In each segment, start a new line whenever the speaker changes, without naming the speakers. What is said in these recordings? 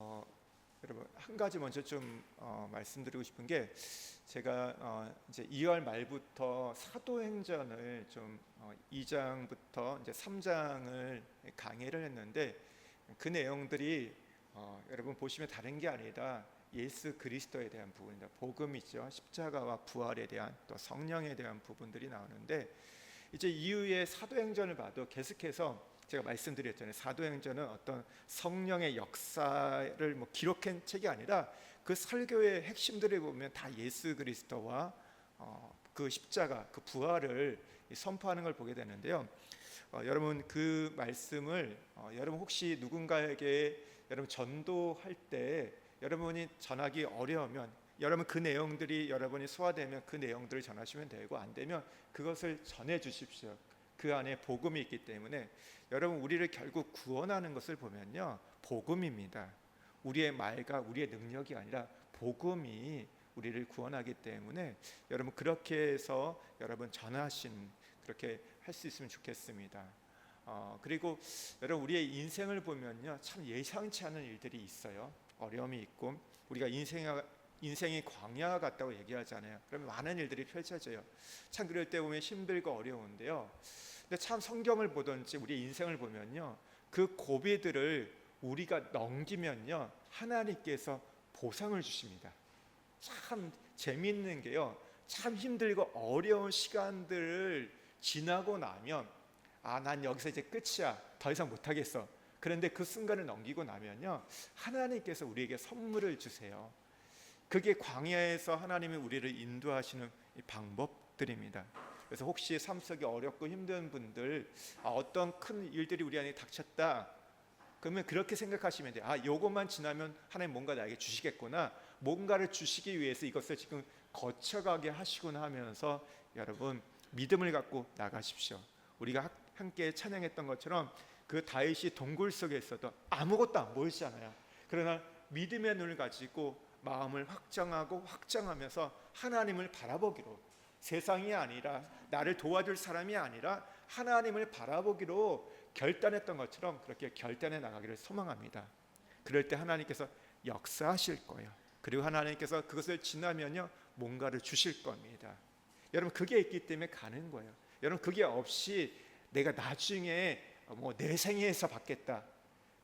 여러분 한 가지 먼저 좀 말씀드리고 싶은 게 제가 이제 2월 말부터 사도행전을 좀 2장부터 이제 3장을 강의를 했는데 그 내용들이 여러분 보시면 다른 게 아니라 예수 그리스도에 대한 부분이다. 복음이죠. 십자가와 부활에 대한 또 성령에 대한 부분들이 나오는데 이제 이후에 사도행전을 봐도 계속해서 제가 말씀드렸잖아요. 사도행전은 어떤 성령의 역사를 기록한 책이 아니라 그 설교의 핵심들을 보면 다 예수 그리스도와 그 십자가, 그 부활을 선포하는 걸 보게 되는데요. 여러분 그 말씀을 여러분 혹시 누군가에게 여러분 전도할 때 여러분이 전하기 어려우면 여러분 그 내용들이 여러분이 소화되면 그 내용들을 전하시면 되고, 안 되면 그것을 전해 주십시오. 그 안에 복음이 있기 때문에 여러분 우리를 결국 구원하는 것을 보면요, 복음입니다. 우리의 말과 우리의 능력이 아니라 복음이 우리를 구원하기 때문에 여러분 그렇게 해서 여러분 전하신, 그렇게 할 수 있으면 좋겠습니다. 그리고 여러분 우리의 인생을 보면요, 참 예상치 않은 일들이 있어요. 어려움이 있고 우리가 인생이 광야 같다고 얘기하잖아요. 그러면 많은 일들이 펼쳐져요. 참 그럴 때 보면 힘들고 어려운데요, 근데 참 성경을 보든지 우리 인생을 보면요, 그 고비들을 우리가 넘기면요 하나님께서 보상을 주십니다. 참 재미있는 게요, 참 힘들고 어려운 시간들을 지나고 나면 난 여기서 이제 끝이야, 더 이상 못하겠어. 그런데 그 순간을 넘기고 나면요 하나님께서 우리에게 선물을 주세요. 그게 광야에서 하나님이 우리를 인도하시는 이 방법들입니다. 그래서 혹시 삶 속에 어렵고 힘든 분들, 어떤 큰 일들이 우리 안에 닥쳤다, 그러면 그렇게 생각하시면 돼요. 요것만 지나면 하나님 뭔가 나에게 주시겠구나, 뭔가를 주시기 위해서 이것을 지금 거쳐가게 하시구나 하면서 여러분 믿음을 갖고 나가십시오. 우리가 함께 찬양했던 것처럼 그 다윗이 동굴 속에 있어도 아무것도 안 보이잖아요. 그러나 믿음의 눈을 가지고 마음을 확장하고 확장하면서 하나님을 바라보기로, 세상이 아니라 나를 도와줄 사람이 아니라 하나님을 바라보기로 결단했던 것처럼 그렇게 결단해 나가기를 소망합니다. 그럴 때 하나님께서 역사하실 거예요. 그리고 하나님께서 그것을 지나면요 뭔가를 주실 겁니다. 여러분 그게 있기 때문에 가는 거예요. 여러분 그게 없이 내가 나중에 내 생애에서 받겠다,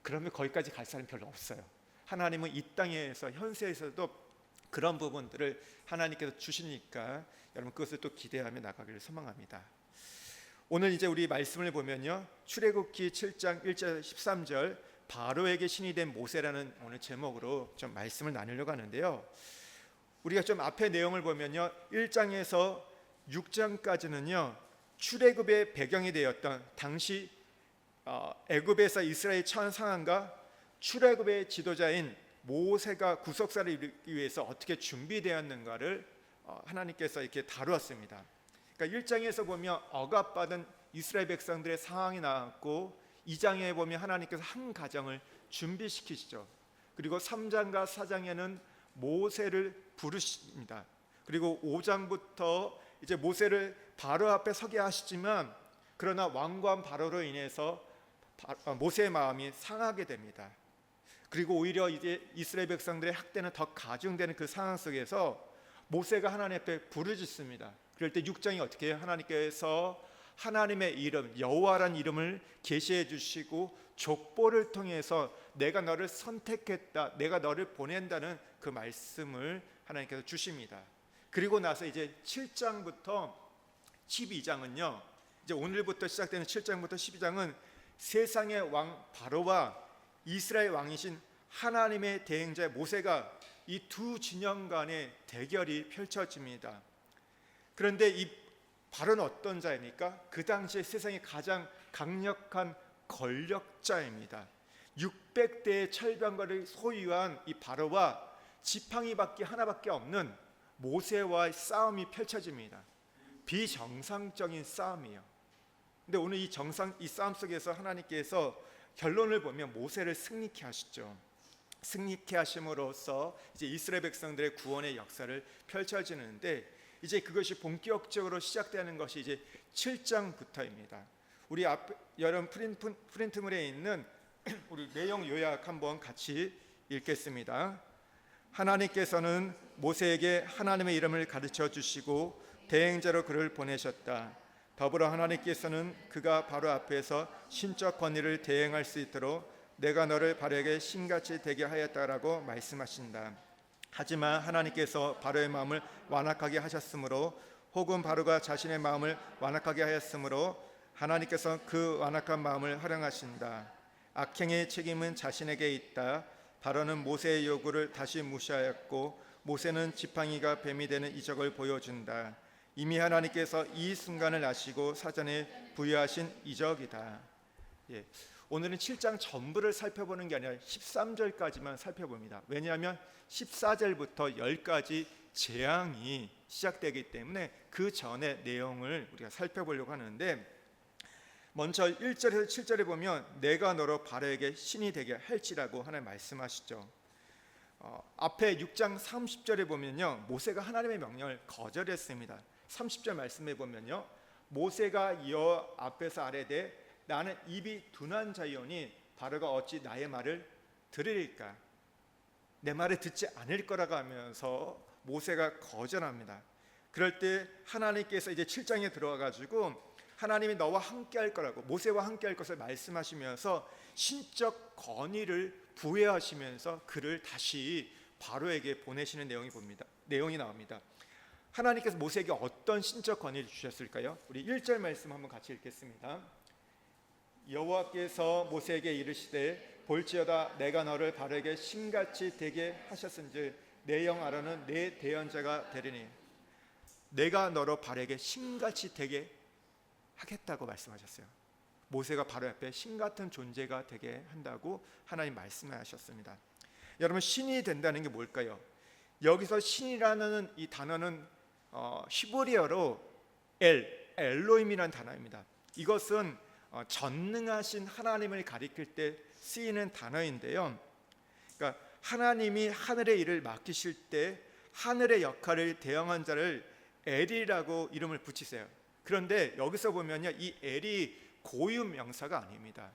그러면 거기까지 갈 사람이 별로 없어요. 하나님은 이 땅에서 현세에서도 그런 부분들을 하나님께서 주시니까 여러분 그것을 또 기대하며 나가기를 소망합니다. 오늘 이제 우리 말씀을 보면요, 출애굽기 7장 1절 13절 바로에게 신이 된 모세라는 오늘 제목으로 좀 말씀을 나누려고 하는데요, 우리가 좀 앞에 내용을 보면요 1장에서 6장까지는요 출애굽의 배경이 되었던 당시 애굽에서 이스라엘 처한 상황과 출애굽의 지도자인 모세가 구속사를 이루기 위해서 어떻게 준비되었는가를 하나님께서 이렇게 다루었습니다. 그러니까 1장에서 보면 억압받은 이스라엘 백성들의 상황이 나왔고, 2장에 보면 하나님께서 한 가정을 준비시키시죠. 그리고 3장과 4장에는 모세를 부르십니다. 그리고 5장부터 이제 모세를 바로 앞에 서게 하시지만, 그러나 왕관 바로로 인해서 모세의 마음이 상하게 됩니다. 그리고 오히려 이제 이스라엘 백성들의 학대는 더 가중되는 그 상황 속에서 모세가 하나님 앞에 부르짖습니다. 그럴 때 6장이 어떻게 해요? 하나님께서 하나님의 이름 여호와라는 이름을 계시해 주시고 족보를 통해서 내가 너를 선택했다, 내가 너를 보낸다는 그 말씀을 하나님께서 주십니다. 그리고 나서 이제 7장부터 12장은요, 이제 오늘부터 시작되는 7장부터 12장은 세상의 왕 바로와 이스라엘 왕이신 하나님의 대행자 모세가 이 두 진영 간의 대결이 펼쳐집니다. 그런데 이 바로는 어떤 자입니까? 그 당시에 세상에 가장 강력한 권력자입니다. 600대의 철병거를 소유한 이 바로와 지팡이밖에 하나밖에 없는 모세와의 싸움이 펼쳐집니다. 비정상적인 싸움이에요. 근데 오늘 이 싸움 속에서 하나님께서 결론을 보면 모세를 승리케 하시죠. 승리케 하심으로써 이제 이스라엘 백성들의 구원의 역사를 펼쳐지는데, 이제 그것이 본격적으로 시작되는 것이 이제 7장부터입니다. 우리 앞 여러분 프린트물에 있는 우리 내용 요약 한번 같이 읽겠습니다. 하나님께서는 모세에게 하나님의 이름을 가르쳐 주시고 대행자로 그를 보내셨다. 더불어 하나님께서는 그가 바로 앞에서 신적 권위를 대행할 수 있도록 내가 너를 바로에게 신같이 되게 하였다라고 말씀하신다. 하지만 하나님께서 바로의 마음을 완악하게 하셨으므로, 혹은 바로가 자신의 마음을 완악하게 하였으므로 하나님께서 그 완악한 마음을 활용하신다. 악행의 책임은 자신에게 있다. 바로는 모세의 요구를 다시 무시하였고 모세는 지팡이가 뱀이 되는 이적을 보여준다. 이미 하나님께서 이 순간을 아시고 사전에 부여하신 이적이다. 오늘은 7장 전부를 살펴보는 게 아니라 13절까지만 살펴봅니다. 왜냐하면 14절부터 10가지 재앙이 시작되기 때문에 그 전의 내용을 우리가 살펴보려고 하는데, 먼저 1절에서 7절에 보면 내가 너로 바로에게 신이 되게 할지라고 하나님 말씀하시죠. 앞에 6장 30절에 보면요, 모세가 하나님의 명령을 거절했습니다. 30절 말씀해 보면요, 모세가 여호와 앞에서 아뢰되 나는 입이 둔한 자이오니 바로가 어찌 나의 말을 들으리까? 내 말을 듣지 않을 거라고 하면서 모세가 거절합니다. 그럴 때 하나님께서 이제 7장에 들어와 가지고 하나님이 너와 함께 할 거라고, 모세와 함께 할 것을 말씀하시면서 신적 권위를 부여하시면서 그를 다시 바로에게 보내시는 내용이 나옵니다. 하나님께서 모세에게 어떤 신적 권위를 주셨을까요? 우리 1절 말씀 한번 같이 읽겠습니다. 여호와께서 모세에게 이르시되 볼지어다 내가 너를 바로에게 신같이 되게 하셨은즉 내 영 아론은 내 대언자가 되리니. 내가 너로 바로에게 신같이 되게 하겠다고 말씀하셨어요. 모세가 바로 앞에 신 같은 존재가 되게 한다고 하나님 말씀하셨습니다. 여러분, 신이 된다는 게 뭘까요? 여기서 신이라는 이 단어는 히브리어로 엘로힘이라는 단어입니다. 이것은 전능하신 하나님을 가리킬 때 쓰이는 단어인데요, 그러니까 하나님이 하늘의 일을 맡기실 때 하늘의 역할을 대응한 자를 엘이라고 이름을 붙이세요. 그런데 여기서 보면요, 이 엘이 고유 명사가 아닙니다.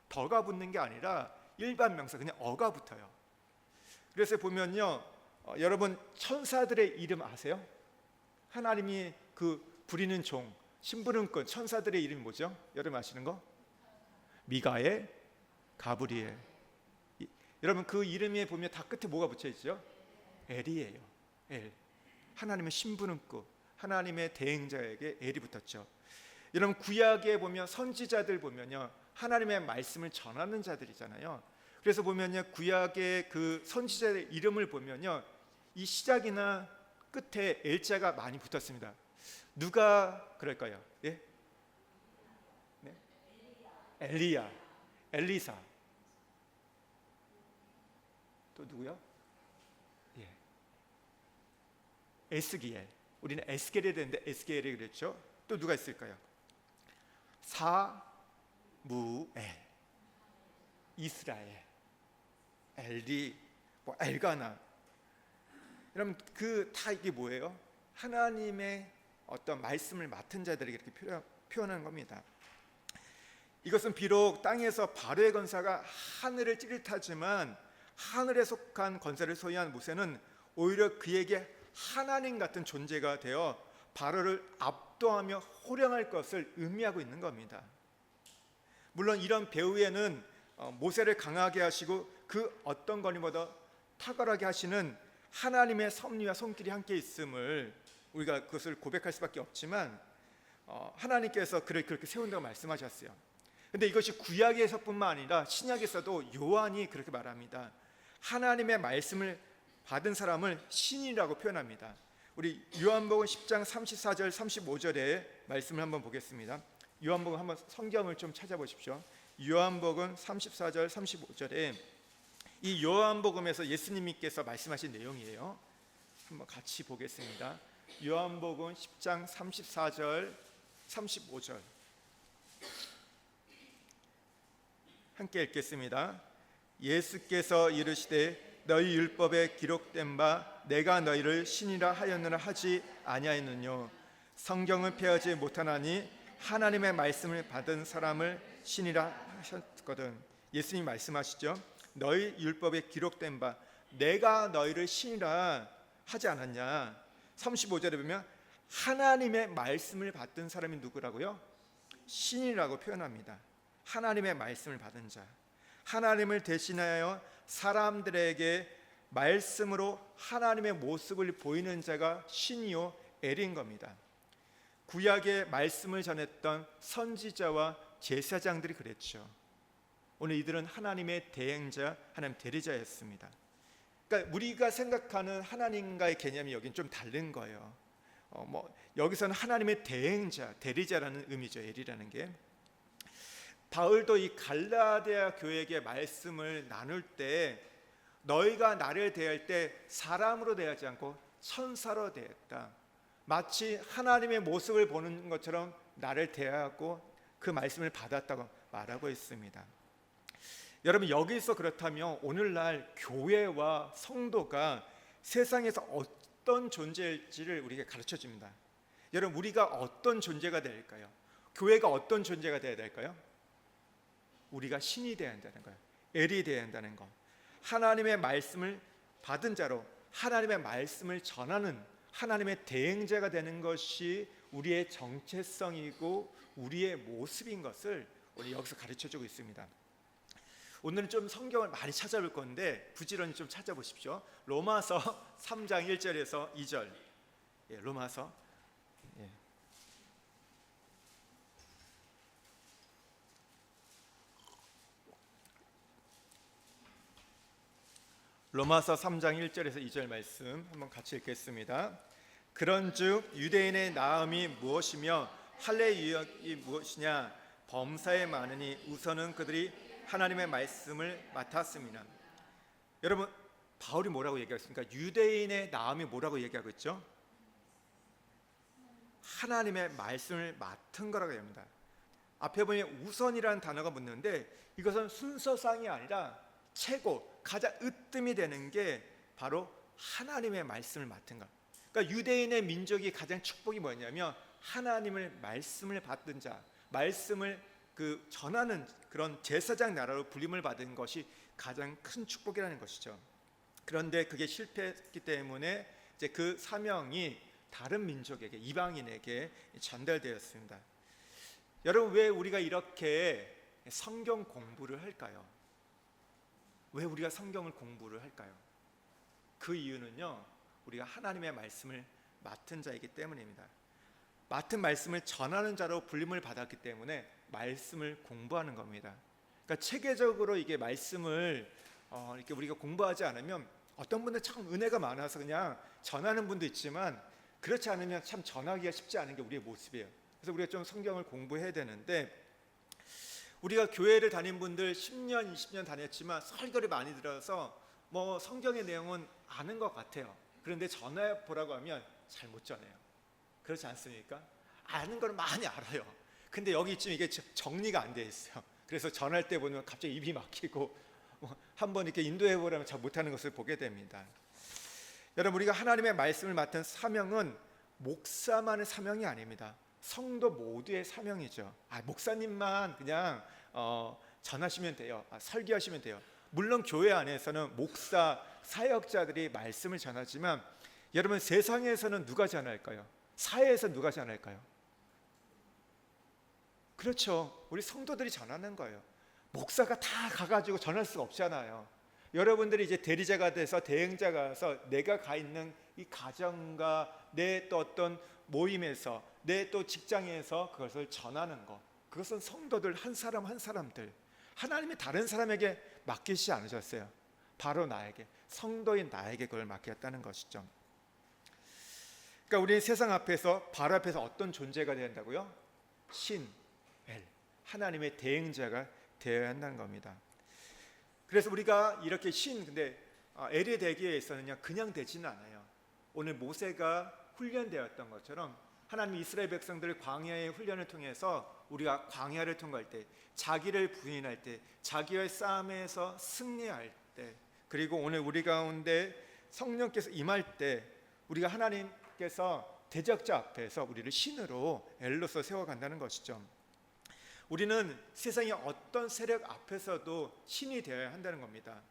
더가 붙는 게 아니라 일반 명사, 그냥 어가 붙어요. 그래서 보면요, 여러분 천사들의 이름 아세요? 하나님이 그 부리는 종, 심부름꾼 천사들의 이름이 뭐죠? 여러분 아시는 거? 미가엘, 가브리엘. 여러분 그 이름에 보면 다 끝에 뭐가 붙여 있죠? 엘이에요. 엘. 하나님의 심부름꾼, 하나님의 대행자에게 엘이 붙었죠. 여러분 구약에 보면 선지자들 보면요, 하나님의 말씀을 전하는 자들이잖아요. 그래서 보면요, 구약의 그 선지자의 이름을 보면요, 이 시작이나 끝에 엘자가 많이 붙었습니다. 누가 그럴까요? 예? 네? 엘리야, 엘리사. 또 누구요? 예. 에스기엘. 우리는 에스겔이 되는데 에스겔이 그랬죠. 또 누가 있을까요? 사무엘, 이스라엘, 엘리, 엘가나. 여러분 그 다 이게 뭐예요? 하나님의 어떤 말씀을 맡은 자들에게 이렇게 표현하는 겁니다. 이것은 비록 땅에서 바로의 권세가 하늘을 찌릿하지만 하늘에 속한 권세를 소유한 모세는 오히려 그에게 하나님 같은 존재가 되어 바로를 압도하며 호령할 것을 의미하고 있는 겁니다. 물론 이런 배후에는 모세를 강하게 하시고 그 어떤 권위보다 탁월하게 하시는 하나님의 섭리와 손길이 함께 있음을 우리가 그것을 고백할 수밖에 없지만 하나님께서 그를 그렇게 세운다고 말씀하셨어요. 근데 이것이 구약에서뿐만 아니라 신약에서도 요한이 그렇게 말합니다. 하나님의 말씀을 받은 사람을 신이라고 표현합니다. 우리 요한복음 10장 34절 35절의 말씀을 한번 보겠습니다. 요한복음 한번 성경을 좀 찾아보십시오. 요한복음 34절 35절에 이 요한복음에서 예수님께서 말씀하신 내용이에요. 한번 같이 보겠습니다. 요한복음 10장 34절 35절 함께 읽겠습니다. 예수께서 이르시되 너희 율법에 기록된 바 내가 너희를 신이라 하였느냐 하지 아니하였느뇨. 성경을 폐하지 못하나니 하나님의 말씀을 받은 사람을 신이라 하셨거든. 예수님 말씀하시죠. 너희 율법에 기록된 바 내가 너희를 신이라 하지 않았냐. 35절에 보면 하나님의 말씀을 받은 사람이 누구라고요? 신이라고 표현합니다. 하나님의 말씀을 받은 자, 하나님을 대신하여 사람들에게 말씀으로 하나님의 모습을 보이는 자가 신이요 엘인 겁니다. 구약의 말씀을 전했던 선지자와 제사장들이 그랬죠. 오늘 이들은 하나님의 대행자, 하나님 대리자였습니다. 그러니까 우리가 생각하는 하나님과의 개념이 여긴 좀 다른 거예요. 여기서는 하나님의 대행자, 대리자라는 의미죠. 엘이라는 게. 바울도 이 갈라디아 교회에게 말씀을 나눌 때 너희가 나를 대할 때 사람으로 대하지 않고 천사로 대했다. 마치 하나님의 모습을 보는 것처럼 나를 대하고 그 말씀을 받았다고 말하고 있습니다. 여러분, 여기서 그렇다면 오늘날 교회와 성도가 세상에서 어떤 존재일지를 우리에게 가르쳐 줍니다. 여러분, 우리가 어떤 존재가 될까요? 교회가 어떤 존재가 되어야 될까요? 우리가 신이 되어야 한다는 거예요. 엘이 되어야 한다는 것. 하나님의 말씀을 받은 자로 하나님의 말씀을 전하는 하나님의 대행자가 되는 것이 우리의 정체성이고 우리의 모습인 것을 오늘 여기서 가르쳐주고 있습니다. 오늘은 좀 성경을 많이 찾아볼 건데 부지런히 좀 찾아보십시오. 로마서 3장 1절에서 2절. 로마서 로마서 3장 1절에서 2절 말씀 한번 같이 읽겠습니다. 그런즉 유대인의 나음이 무엇이며 할례의 유익이 무엇이냐? 범사에 많으니 우선은 그들이 하나님의 말씀을 맡았습니다. 여러분, 바울이 뭐라고 얘기하겠습니까? 유대인의 나음이 뭐라고 얘기하고 있죠? 하나님의 말씀을 맡은 거라고 합니다. 앞에 보면 우선이라는 단어가 붙는데 이것은 순서상이 아니라 최고, 가장 으뜸이 되는 게 바로 하나님의 말씀을 맡은 것. 그러니까 유대인의 민족이 가장 축복이 뭐냐면 하나님을 말씀을 받던 자, 말씀을 전하는 그런 제사장 나라로 불림을 받은 것이 가장 큰 축복이라는 것이죠. 그런데 그게 실패했기 때문에 이제 그 사명이 다른 민족에게, 이방인에게 전달되었습니다. 여러분, 왜 우리가 이렇게 성경 공부를 할까요? 왜 우리가 성경을 공부를 할까요? 그 이유는요, 우리가 하나님의 말씀을 맡은 자이기 때문입니다. 맡은 말씀을 전하는 자로 불림을 받았기 때문에 말씀을 공부하는 겁니다. 그러니까 체계적으로 이게 말씀을 이렇게 우리가 공부하지 않으면 어떤 분들 참 은혜가 많아서 그냥 전하는 분도 있지만 그렇지 않으면 참 전하기가 쉽지 않은 게 우리의 모습이에요. 그래서 우리가 좀 성경을 공부해야 되는데, 우리가 교회를 다닌 분들 10년, 20년 다녔지만 설교를 많이 들어서 뭐 성경의 내용은 아는 것 같아요. 그런데 전해 보라고 하면 잘 못 전해요. 그렇지 않습니까? 아는 걸 많이 알아요. 근데 여기쯤 이게 정리가 안 돼 있어요. 그래서 전할 때 보면 갑자기 입이 막히고 한번 이렇게 인도해 보라면 잘 못하는 것을 보게 됩니다. 여러분, 우리가 하나님의 말씀을 맡은 사명은 목사만의 사명이 아닙니다. 성도 모두의 사명이죠. 목사님만 그냥 전하시면 돼요. 설교하시면 돼요. 물론 교회 안에서는 목사, 사역자들이 말씀을 전하지만 여러분, 세상에서는 누가 전할까요? 사회에서 누가 전할까요? 그렇죠. 우리 성도들이 전하는 거예요. 목사가 다 가가지고 전할 수가 없잖아요. 여러분들이 이제 대리자가 돼서 대행자가 돼서 내가 가 있는 이 가정과 내 또 어떤 모임에서 내 또 직장에서 그것을 전하는 것, 그것은 성도들 한 사람 한 사람들, 하나님이 다른 사람에게 맡기지 않으셨어요. 바로 나에게, 성도인 나에게 그걸 맡겼다는 것이죠. 그러니까 우리는 세상 앞에서, 바로 앞에서 어떤 존재가 되어야 한다고요? 신, 엘, 하나님의 대행자가 되어야 한다는 겁니다. 그래서 우리가 이렇게 근데 엘이 되기 위해서는요, 그냥 되지는 않아요. 오늘 모세가 훈련되었던 것처럼 하나님 이스라엘 백성들을 광야의 훈련을 통해서 우리가 광야를 통과할 때, 자기를 부인할 때, 자기와의 싸움에서 승리할 때, 그리고 오늘 우리 가운데 성령께서 임할 때 우리가 하나님께서 대적자 앞에서 우리를 신으로 엘로서 세워간다는 것이죠. 우리는 세상의 어떤 세력 앞에서도 신이 되어야 한다는 겁니다.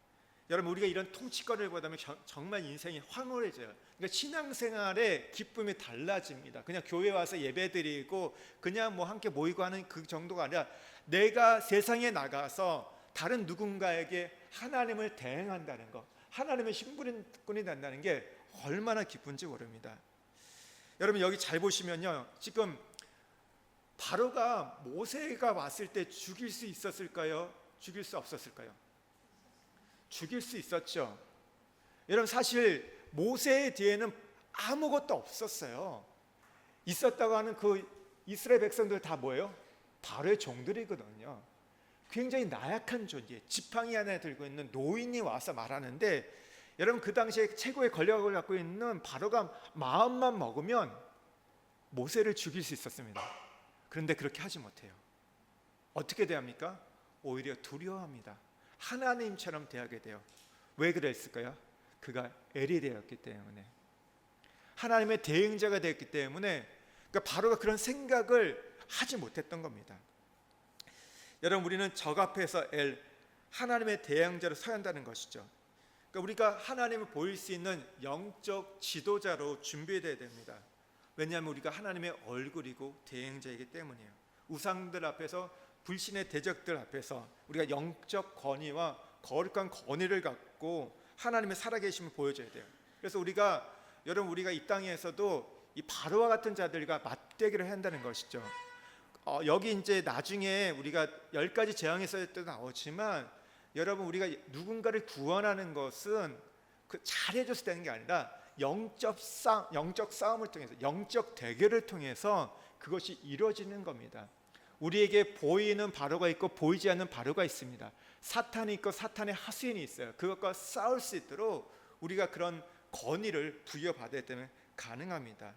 여러분, 우리가 이런 통치권을 보다면 정말 인생이 황홀해져요. 그러니까 신앙생활의 기쁨이 달라집니다. 그냥 교회 와서 예배드리고 그냥 뭐 함께 모이고 하는 그 정도가 아니라 내가 세상에 나가서 다른 누군가에게 하나님을 대행한다는 것, 하나님의 신분꾼이 된다는 게 얼마나 기쁜지 모릅니다. 여러분, 여기 잘 보시면요, 지금 바로가 모세가 왔을 때 죽일 수 있었을까요? 죽일 수 없었을까요? 죽일 수 있었죠. 여러분, 사실 모세의 뒤에는 아무것도 없었어요. 있었다고 하는 그 이스라엘 백성들 다 뭐예요? 바로의 종들이거든요. 굉장히 나약한 존재, 지팡이 하나 들고 있는 노인이 와서 말하는데, 여러분, 그 당시에 최고의 권력을 갖고 있는 바로가 마음만 먹으면 모세를 죽일 수 있었습니다. 그런데 그렇게 하지 못해요. 어떻게 대합니까? 오히려 두려워합니다. 하나님처럼 대하게 돼요. 왜 그랬을까요? 그가 엘이 되었기 때문에, 하나님의 대행자가 되었기 때문에, 그러니까 바로가 그런 생각을 하지 못했던 겁니다. 여러분, 우리는 적 앞에서 엘, 하나님의 대행자로 서야 한다는 것이죠. 그러니까 우리가 하나님을 보일 수 있는 영적 지도자로 준비되어야 됩니다. 왜냐하면 우리가 하나님의 얼굴이고 대행자이기 때문이에요. 우상들 앞에서, 불신의 대적들 앞에서 우리가 영적 권위와 거룩한 권위를 갖고 하나님의 살아계심을 보여줘야 돼요. 그래서 여러분, 우리가 이 땅에서도 이 바로와 같은 자들과 맞대결을 한다는 것이죠. 여기 이제 나중에 우리가 10가지 재앙에서도 나오지만, 여러분, 우리가 누군가를 구원하는 것은 그 잘해줘서 되는 게 아니라 영적 싸움을 통해서, 영적 대결을 통해서 그것이 이루어지는 겁니다. 우리에게 보이는 바로가 있고 보이지 않는 바로가 있습니다. 사탄이 있고 사탄의 하수인이 있어요. 그것과 싸울 수 있도록 우리가 그런 권위를 부여받아야 되면 가능합니다.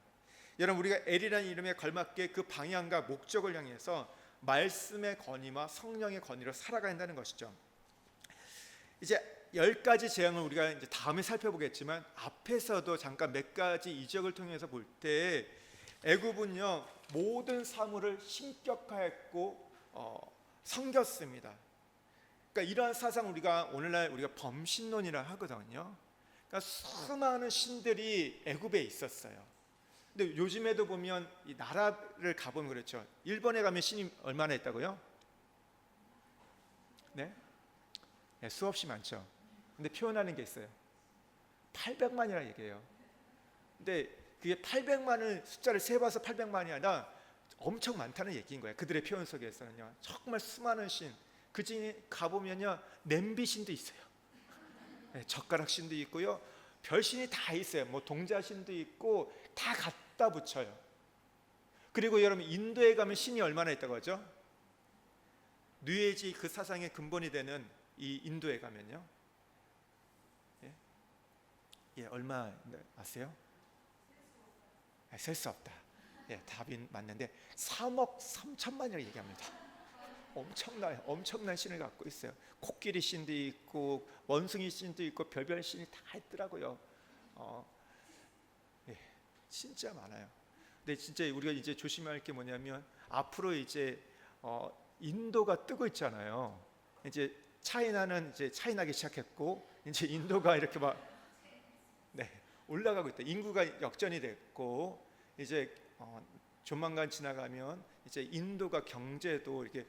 여러분, 우리가 엘이라는 이름에 걸맞게 그 방향과 목적을 향해서 말씀의 권위와 성령의 권위로 살아가야 한다는 것이죠. 이제 10가지 재앙을 우리가 이제 다음에 살펴보겠지만, 앞에서도 잠깐 몇 가지 이적을 통해서 볼 때 애굽은요, 모든 사물을 신격화했고 섬겼습니다. 그러니까 이러한 사상, 우리가 오늘날 우리가 범신론이라 하거든요. 그러니까 수많은 신들이 애굽에 있었어요. 근데 요즘에도 보면 이 나라를 가보면 그렇죠. 일본에 가면 신이 얼마나 있다고요? 네? 네, 수없이 많죠. 근데 표현하는 게 있어요. 800만이라 얘기해요. 근데 그게 800만을 숫자를 세봐서 800만이 아니라 엄청 많다는 얘기인 거예요. 그들의 표현 속에서는요, 정말 수많은 신. 그 중에 가보면요, 냄비 신도 있어요. 네, 젓가락 신도 있고요, 별신이 다 있어요. 뭐 동자신도 있고 다 갖다 붙여요. 그리고 여러분, 인도에 가면 신이 얼마나 있다고 하죠? 뉴에이지 그 사상의 근본이 되는 이 인도에 가면요, 얼마 아세요? 셀 수 없다. 답이 맞는데 3억 3천만이라고 얘기합니다. 엄청난 신을 갖고 있어요. 코끼리 신도 있고 원숭이 신도 있고 별별 신이 다 있더라고요. 진짜 많아요. 근데 진짜 우리가 이제 조심할 게 뭐냐면, 앞으로 이제 인도가 뜨고 있잖아요. 이제 차이나는 이제 차이나기 시작했고, 이제 인도가 이렇게 막 올라가고 있다. 인구가 역전이 됐고, 이제 조만간 지나가면 이제 인도가 경제도 이렇게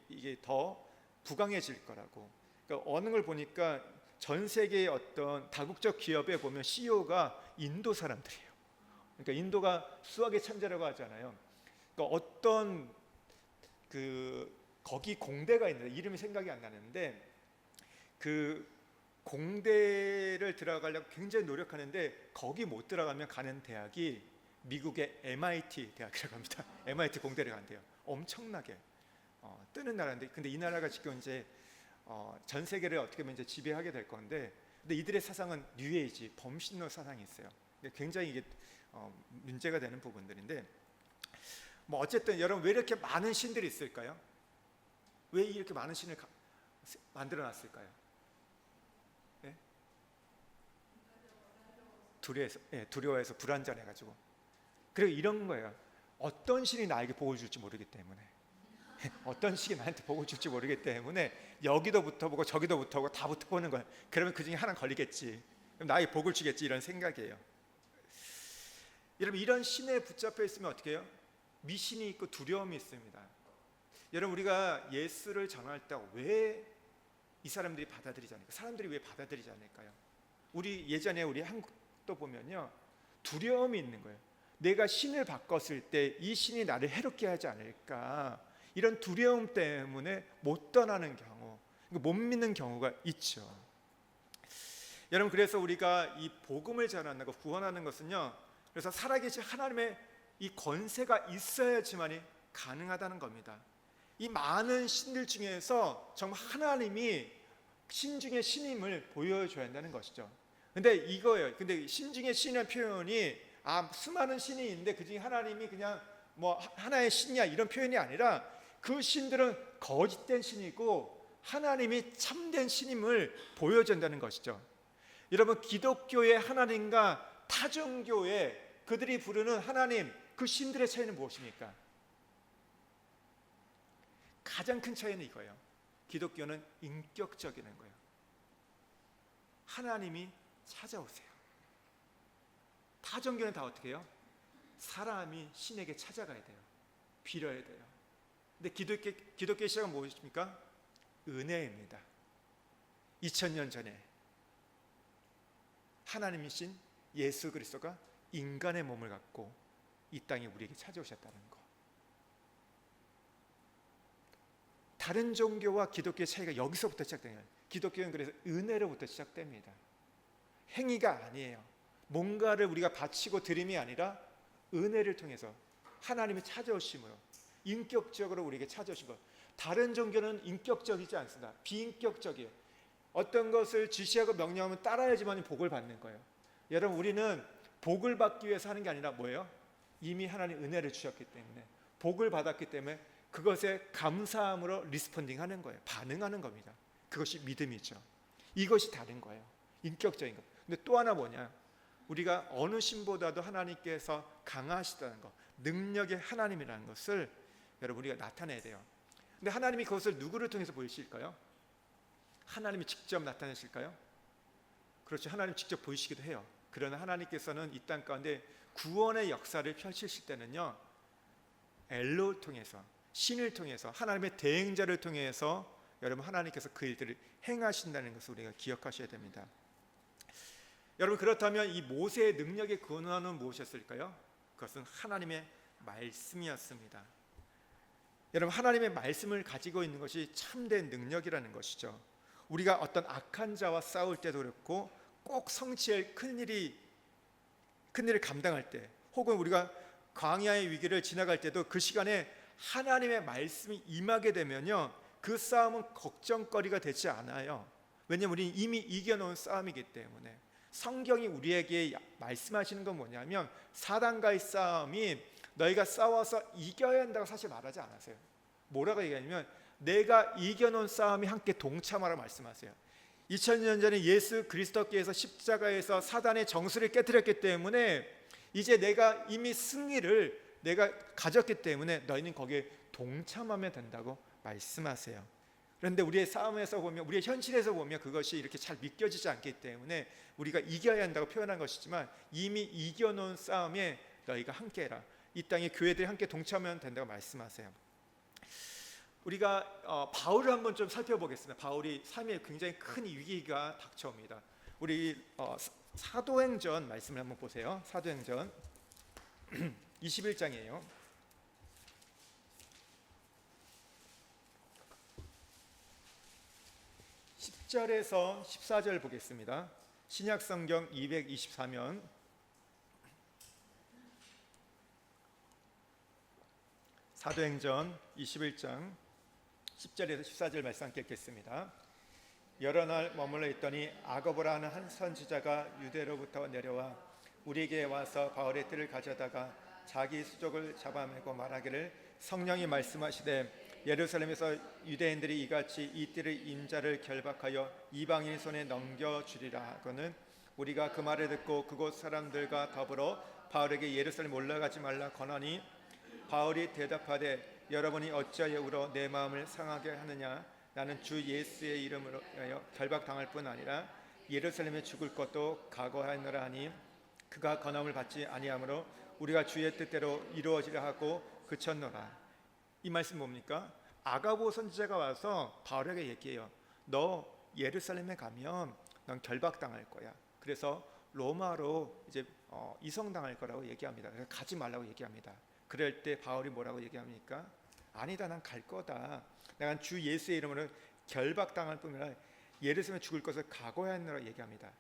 이게 더 부강해질 거라고. 그러니까 어느 걸 보니까 전 세계의 어떤 다국적 기업에 보면 CEO가 인도 사람들이에요. 그러니까 인도가 수학의 천재라고 하잖아요. 그러니까 어떤 거기 공대가 있는데 이름이 생각이 안 나는데, 그 공대를 들어가려고 굉장히 노력하는데 거기 못 들어가면 가는 대학이 미국의 MIT 대학이라고 합니다. MIT 공대를 간대요. 엄청나게 뜨는 나라인데, 근데 이 나라가 지금 이제 전 세계를 어떻게 보면 이제 지배하게 될 건데, 근데 이들의 사상은 뉴에이지 범신론 사상이 있어요. 굉장히 이게 문제가 되는 부분들인데, 뭐 어쨌든 여러분, 왜 이렇게 많은 신들이 있을까요? 왜 이렇게 많은 신을 만들어 놨을까요? 두려워해서 불안전해가지고. 그리고 이런 거예요. 어떤 신이 나에게 복을 줄지 모르기 때문에. 어떤 식이 나한테 복을 줄지 모르기 때문에 여기도 붙어보고 저기도 붙어보고 다 붙어보는 거예요. 그러면 그 중에 하나 걸리겠지. 그럼 나에게 복을 주겠지, 이런 생각이에요. 여러분, 이런 신에 붙잡혀 있으면 어떻게 해요? 미신이 있고 두려움이 있습니다. 여러분, 우리가 예수를 전할 때 왜 이 사람들이 받아들이지 않을까? 사람들이 왜 받아들이지 않을까요? 우리 예전에 우리 한국도 보면요, 두려움이 있는 거예요. 내가 신을 바꿨을 때 이 신이 나를 해롭게 하지 않을까, 이런 두려움 때문에 못 떠나는 경우, 못 믿는 경우가 있죠. 여러분, 그래서 우리가 이 복음을 전하는 것, 구원하는 것은요, 그래서 살아계신 하나님의 이 권세가 있어야지만이 가능하다는 겁니다. 이 많은 신들 중에서 정말 하나님이 신 중에 신임을 보여줘야 한다는 것이죠. 근데 이거예요. 근데 신 중에 신이라는 표현이 수많은 신이 있는데 그 중에 하나님이 그냥 뭐 하나의 신이야, 이런 표현이 아니라 그 신들은 거짓된 신이고 하나님이 참된 신임을 보여준다는 것이죠. 여러분, 기독교의 하나님과 타종교의 그들이 부르는 하나님, 그 신들의 차이는 무엇입니까? 가장 큰 차이는 이거예요. 기독교는 인격적인 거예요. 하나님이 찾아오세요. 타종교는 다 어떻게 해요? 사람이 신에게 찾아가야 돼요. 빌어야 돼요. 근데 기독교의 시작은 무엇입니까? 은혜입니다. 2000년 전에 하나님이신 예수 그리스도가 인간의 몸을 갖고 이 땅에 우리에게 찾아오셨다는 거. 다른 종교와 기독교의 차이가 여기서부터 시작돼요. 기독교는 그래서 은혜로부터 시작됩니다. 행위가 아니에요. 뭔가를 우리가 바치고 드림이 아니라 은혜를 통해서 하나님이 찾아오심으로 인격적으로 우리에게 찾아오신 것. 다른 종교는 인격적이지 않습니다. 비인격적이에요. 어떤 것을 지시하고 명령하면 따라야지만 복을 받는 거예요. 여러분, 우리는 복을 받기 위해서 하는 게 아니라 뭐예요? 이미 하나님 은혜를 주셨기 때문에, 복을 받았기 때문에 그것에 감사함으로 리스폰딩 하는 거예요. 반응하는 겁니다. 그것이 믿음이죠. 이것이 다른 거예요. 인격적인 것. 근데 또 하나 뭐냐? 우리가 어느 신보다도 하나님께서 강하시다는 것, 능력의 하나님이라는 것을 여러분 우리가 나타내야 돼요. 근데 하나님이 그것을 누구를 통해서 보이실까요? 하나님이 직접 나타내실까요? 그렇죠. 하나님 직접 보이시기도 해요. 그러나 하나님께서는 이 땅 가운데 구원의 역사를 펼치실 때는요, 엘로 통해서, 신을 통해서, 하나님의 대행자를 통해서 여러분 하나님께서 그 일들을 행하신다는 것을 우리가 기억하셔야 됩니다. 여러분, 그렇다면 이 모세의 능력의 근원은 무엇이었을까요? 그것은 하나님의 말씀이었습니다. 여러분, 하나님의 말씀을 가지고 있는 것이 참된 능력이라는 것이죠. 우리가 어떤 악한 자와 싸울 때도 그렇고 꼭 성취할 큰일을 감당할 때, 혹은 우리가 광야의 위기를 지나갈 때도 그 시간에 하나님의 말씀이 임하게 되면요, 그 싸움은 걱정거리가 되지 않아요. 왜냐하면 우리는 이미 이겨놓은 싸움이기 때문에. 성경이 우리에게 말씀하시는 건 뭐냐면, 사단과의 싸움이 너희가 싸워서 이겨야 한다고 사실 말하지 않으세요. 뭐라고 얘기하냐면, 내가 이겨놓은 싸움이 함께 동참하라 말씀하세요. 2000년 전에 예수 그리스도께서 십자가에서 사단의 정수를 깨뜨렸기 때문에 이제 내가 이미 승리를 내가 가졌기 때문에 너희는 거기에 동참하면 된다고 말씀하세요. 그런데 우리의 싸움에서 보면, 우리의 현실에서 보면 그것이 이렇게 잘 믿겨지지 않기 때문에 우리가 이겨야 한다고 표현한 것이지만, 이미 이겨놓은 싸움에 너희가 함께해라, 이 땅의 교회들이 함께 동참하면 된다고 말씀하세요. 우리가 바울을 한번 좀 살펴보겠습니다. 바울이 삶에 굉장히 큰 위기가 닥쳐옵니다. 우리 사도행전 말씀을 한번 보세요. 사도행전 21장이에요. 10절에서 14절 보겠습니다. 신약성경 224면 사도행전 21장 10절에서 14절 말씀 함께 읽겠습니다. 여러 날 머물러 있더니 아고보라 하는 한 선지자가 유대로부터 내려와 우리에게 와서 바울의 뜰을 가져다가 자기 수족을 잡아매고 말하기를, 성령이 말씀하시되 예루살렘에서 유대인들이 이같이 이 뜰의 임자를 결박하여 이방인 손에 넘겨주리라 하거늘, 우리가 그 말을 듣고 그곳 사람들과 더불어 바울에게 예루살렘 올라가지 말라 권하니, 바울이 대답하되 여러분이 어찌하여 울어 내 마음을 상하게 하느냐. 나는 주 예수의 이름으로 결박당할 뿐 아니라 예루살렘에 죽을 것도 각오하노라 하니 그가 권함을 받지 아니하므로 우리가 주의 뜻대로 이루어지려 하고 그쳤노라. 이 말씀 뭡니까? 아가보 선지자가 와서 바울에게 얘기해요. 너 예루살렘에 가면 넌 결박당할 거야. 그래서 로마로 이제 이송당할 거라고 얘기합니다. 그래서 가지 말라고 얘기합니다. 그럴 때 바울이 뭐라고 얘기합니까? 아니다, 난 갈 거다. 내가 주 예수의 이름으로 결박당할 뿐만 아니라 예루살렘에 죽을 것을 각오하노라 얘기합니다.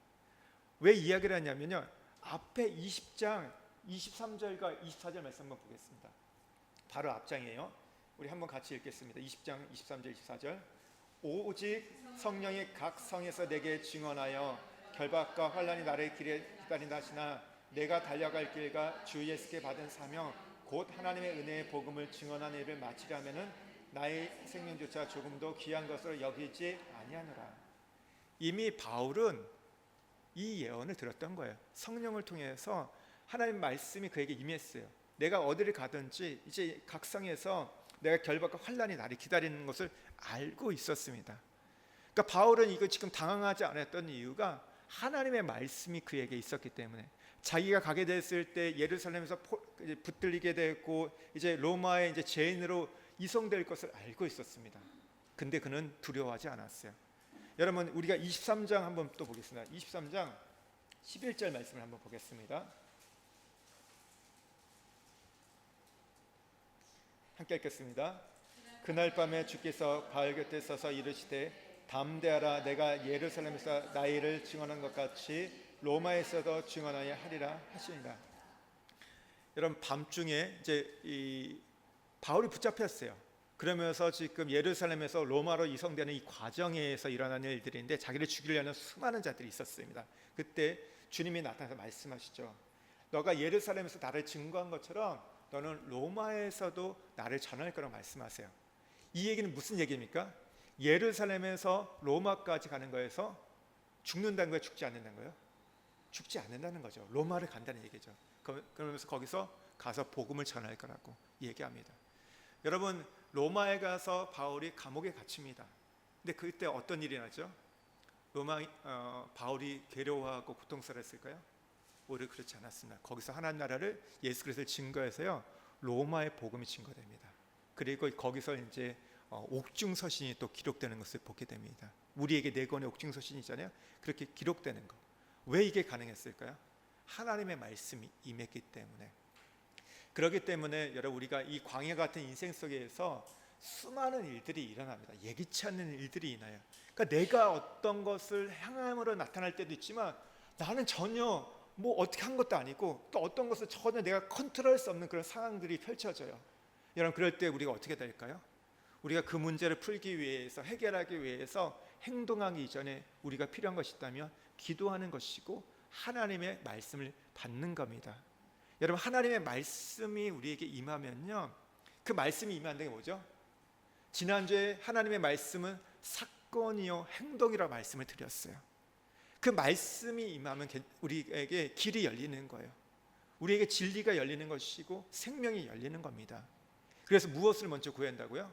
왜 이야기를 하냐면요, 앞에 20장 23절과 24절 말씀 한번 보겠습니다. 바로 앞장이에요. 우리 한번 같이 읽겠습니다. 20장 23절 24절. 오직 성령이 각 성에서 내게 증언하여 결박과 환난이 나를 길에 기다린다 하시나 내가 달려갈 길과 주 예수께 받은 사명 곧 하나님의 은혜의 복음을 증언하는 일을 마치려면은 나의 생명조차 조금도 귀한 것으로 여기지 아니하노라. 이미 바울은 이 예언을 들었던 거예요. 성령을 통해서 하나님 말씀이 그에게 임했어요. 내가 어디를 가든지 이제 각 성에서 내가 결박과 환난이 나를 기다리는 것을 알고 있었습니다. 그러니까 바울은 이거 지금 당황하지 않았던 이유가 하나님의 말씀이 그에게 있었기 때문에, 자기가 가게 됐을 때 예루살렘에서 붙들리게 됐고 이제 로마의 이제 죄인으로 이송될 것을 알고 있었습니다. 근데 그는 두려워하지 않았어요. 여러분, 우리가 23장 한번 또 보겠습니다. 23장 11절 말씀을 한번 보겠습니다. 함께 읽겠습니다. 그날 밤에 주께서 바울 곁에 서서 이르시되 담대하라. 내가 예루살렘에서 나의 일을 증언한 것 같이 로마에서도 증언하여 하리라 하시니라. 여러분, 밤중에 이제 이 바울이 붙잡혔어요. 그러면서 지금 예루살렘에서 로마로 이송되는 이 과정에서 일어나는 일들인데 자기를 죽이려는 수많은 자들이 있었습니다. 그때 주님이 나타나서 말씀하시죠. 너가 예루살렘에서 나를 증거한 것처럼 너는 로마에서도 나를 전할 거라고 말씀하세요. 이 얘기는 무슨 얘기입니까? 예루살렘에서 로마까지 가는 거에서 죽는다는 거예요? 죽지 않는다는 거예요? 죽지 않는다는 거죠. 로마를 간다는 얘기죠. 그러면서 거기서 가서 복음을 전할 거라고 얘기합니다. 여러분, 로마에 가서 바울이 감옥에 갇힙니다. 근데 그때 어떤 일이 나죠? 바울이 괴로워하고 고통스러웠을까요? 오히려 그렇지 않았습니다. 거기서 하나님 나라를, 예수 그리스도를 증거해서요, 로마의 복음이 증거됩니다. 그리고 거기서 이제 옥중서신이 또 기록되는 것을 보게 됩니다. 우리에게 4권의 옥중서신이 있잖아요. 그렇게 기록되는 것. 왜 이게 가능했을까요? 하나님의 말씀이 임했기 때문에. 그렇기 때문에 여러분, 우리가 이 광야 같은 인생 속에서 수많은 일들이 일어납니다. 예기치 않는 일들이 있나요? 그러니까 내가 어떤 것을 향함으로 나타날 때도 있지만 나는 전혀 뭐 어떻게 한 것도 아니고 또 어떤 것을 전혀 내가 컨트롤할 수 없는 그런 상황들이 펼쳐져요. 여러분, 그럴 때 우리가 어떻게 될까요? 우리가 그 문제를 풀기 위해서, 해결하기 위해서 행동하기 이전에 우리가 필요한 것이 있다면 기도하는 것이고 하나님의 말씀을 받는 겁니다. 여러분, 하나님의 말씀이 우리에게 임하면요, 그 말씀이 임한다는 게 뭐죠? 지난주에 하나님의 말씀은 사건이요 행동이라고 말씀을 드렸어요. 그 말씀이 임하면 우리에게 길이 열리는 거예요. 우리에게 진리가 열리는 것이고 생명이 열리는 겁니다. 그래서 무엇을 먼저 구해야 한다고요?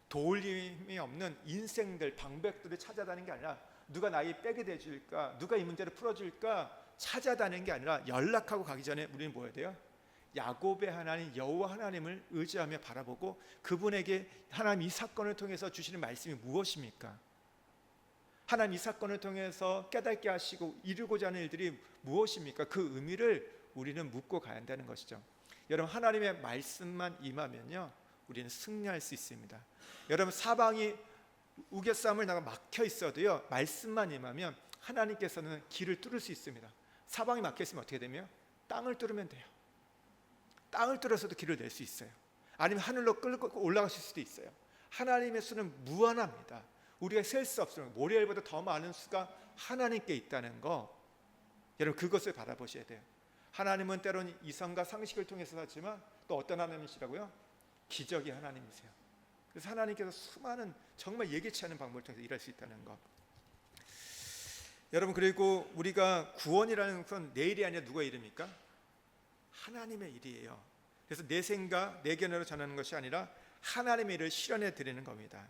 도울림이 없는 인생들, 방백들을 찾아다니는 게 아니라 누가 나에게 백이 돼줄까, 누가 이 문제를 풀어줄까 찾아다니는 게 아니라 연락하고 가기 전에 우리는 뭐 해야 돼요? 야곱의 하나님 여호와 하나님을 의지하며 바라보고 그분에게 하나님 이 사건을 통해서 주시는 말씀이 무엇입니까? 하나님 이 사건을 통해서 깨닫게 하시고 이루고자 하는 일들이 무엇입니까? 그 의미를 우리는 묻고 가야 한다는 것이죠. 여러분, 하나님의 말씀만 임하면요, 우리는 승리할 수 있습니다. 여러분, 사방이 우겨싸움을 나가 막혀 있어도요, 말씀만 임하면 하나님께서는 길을 뚫을 수 있습니다. 사방이 막혀 있으면 어떻게 되며? 땅을 뚫으면 돼요. 땅을 뚫어서도 길을 낼 수 있어요. 아니면 하늘로 끌고 올라가실 수도 있어요. 하나님의 수는 무한합니다. 우리가 셀 수 없어요. 모래알보다 더 많은 수가 하나님께 있다는 거, 여러분, 그것을 바라보셔야 돼요. 하나님은 때로는 이성과 상식을 통해서 하지만 또 어떤 하나님이시라고요? 기적의 하나님이세요. 그래서 하나님께서 수많은 정말 예기치 않은 방법을 통해서 일할 수 있다는 것. 여러분, 그리고 우리가 구원이라는 것은 내 일이 아니라 누가 일입니까? 하나님의 일이에요. 그래서 내 생각, 내 견해로 전하는 것이 아니라 하나님의 일을 실현해 드리는 겁니다.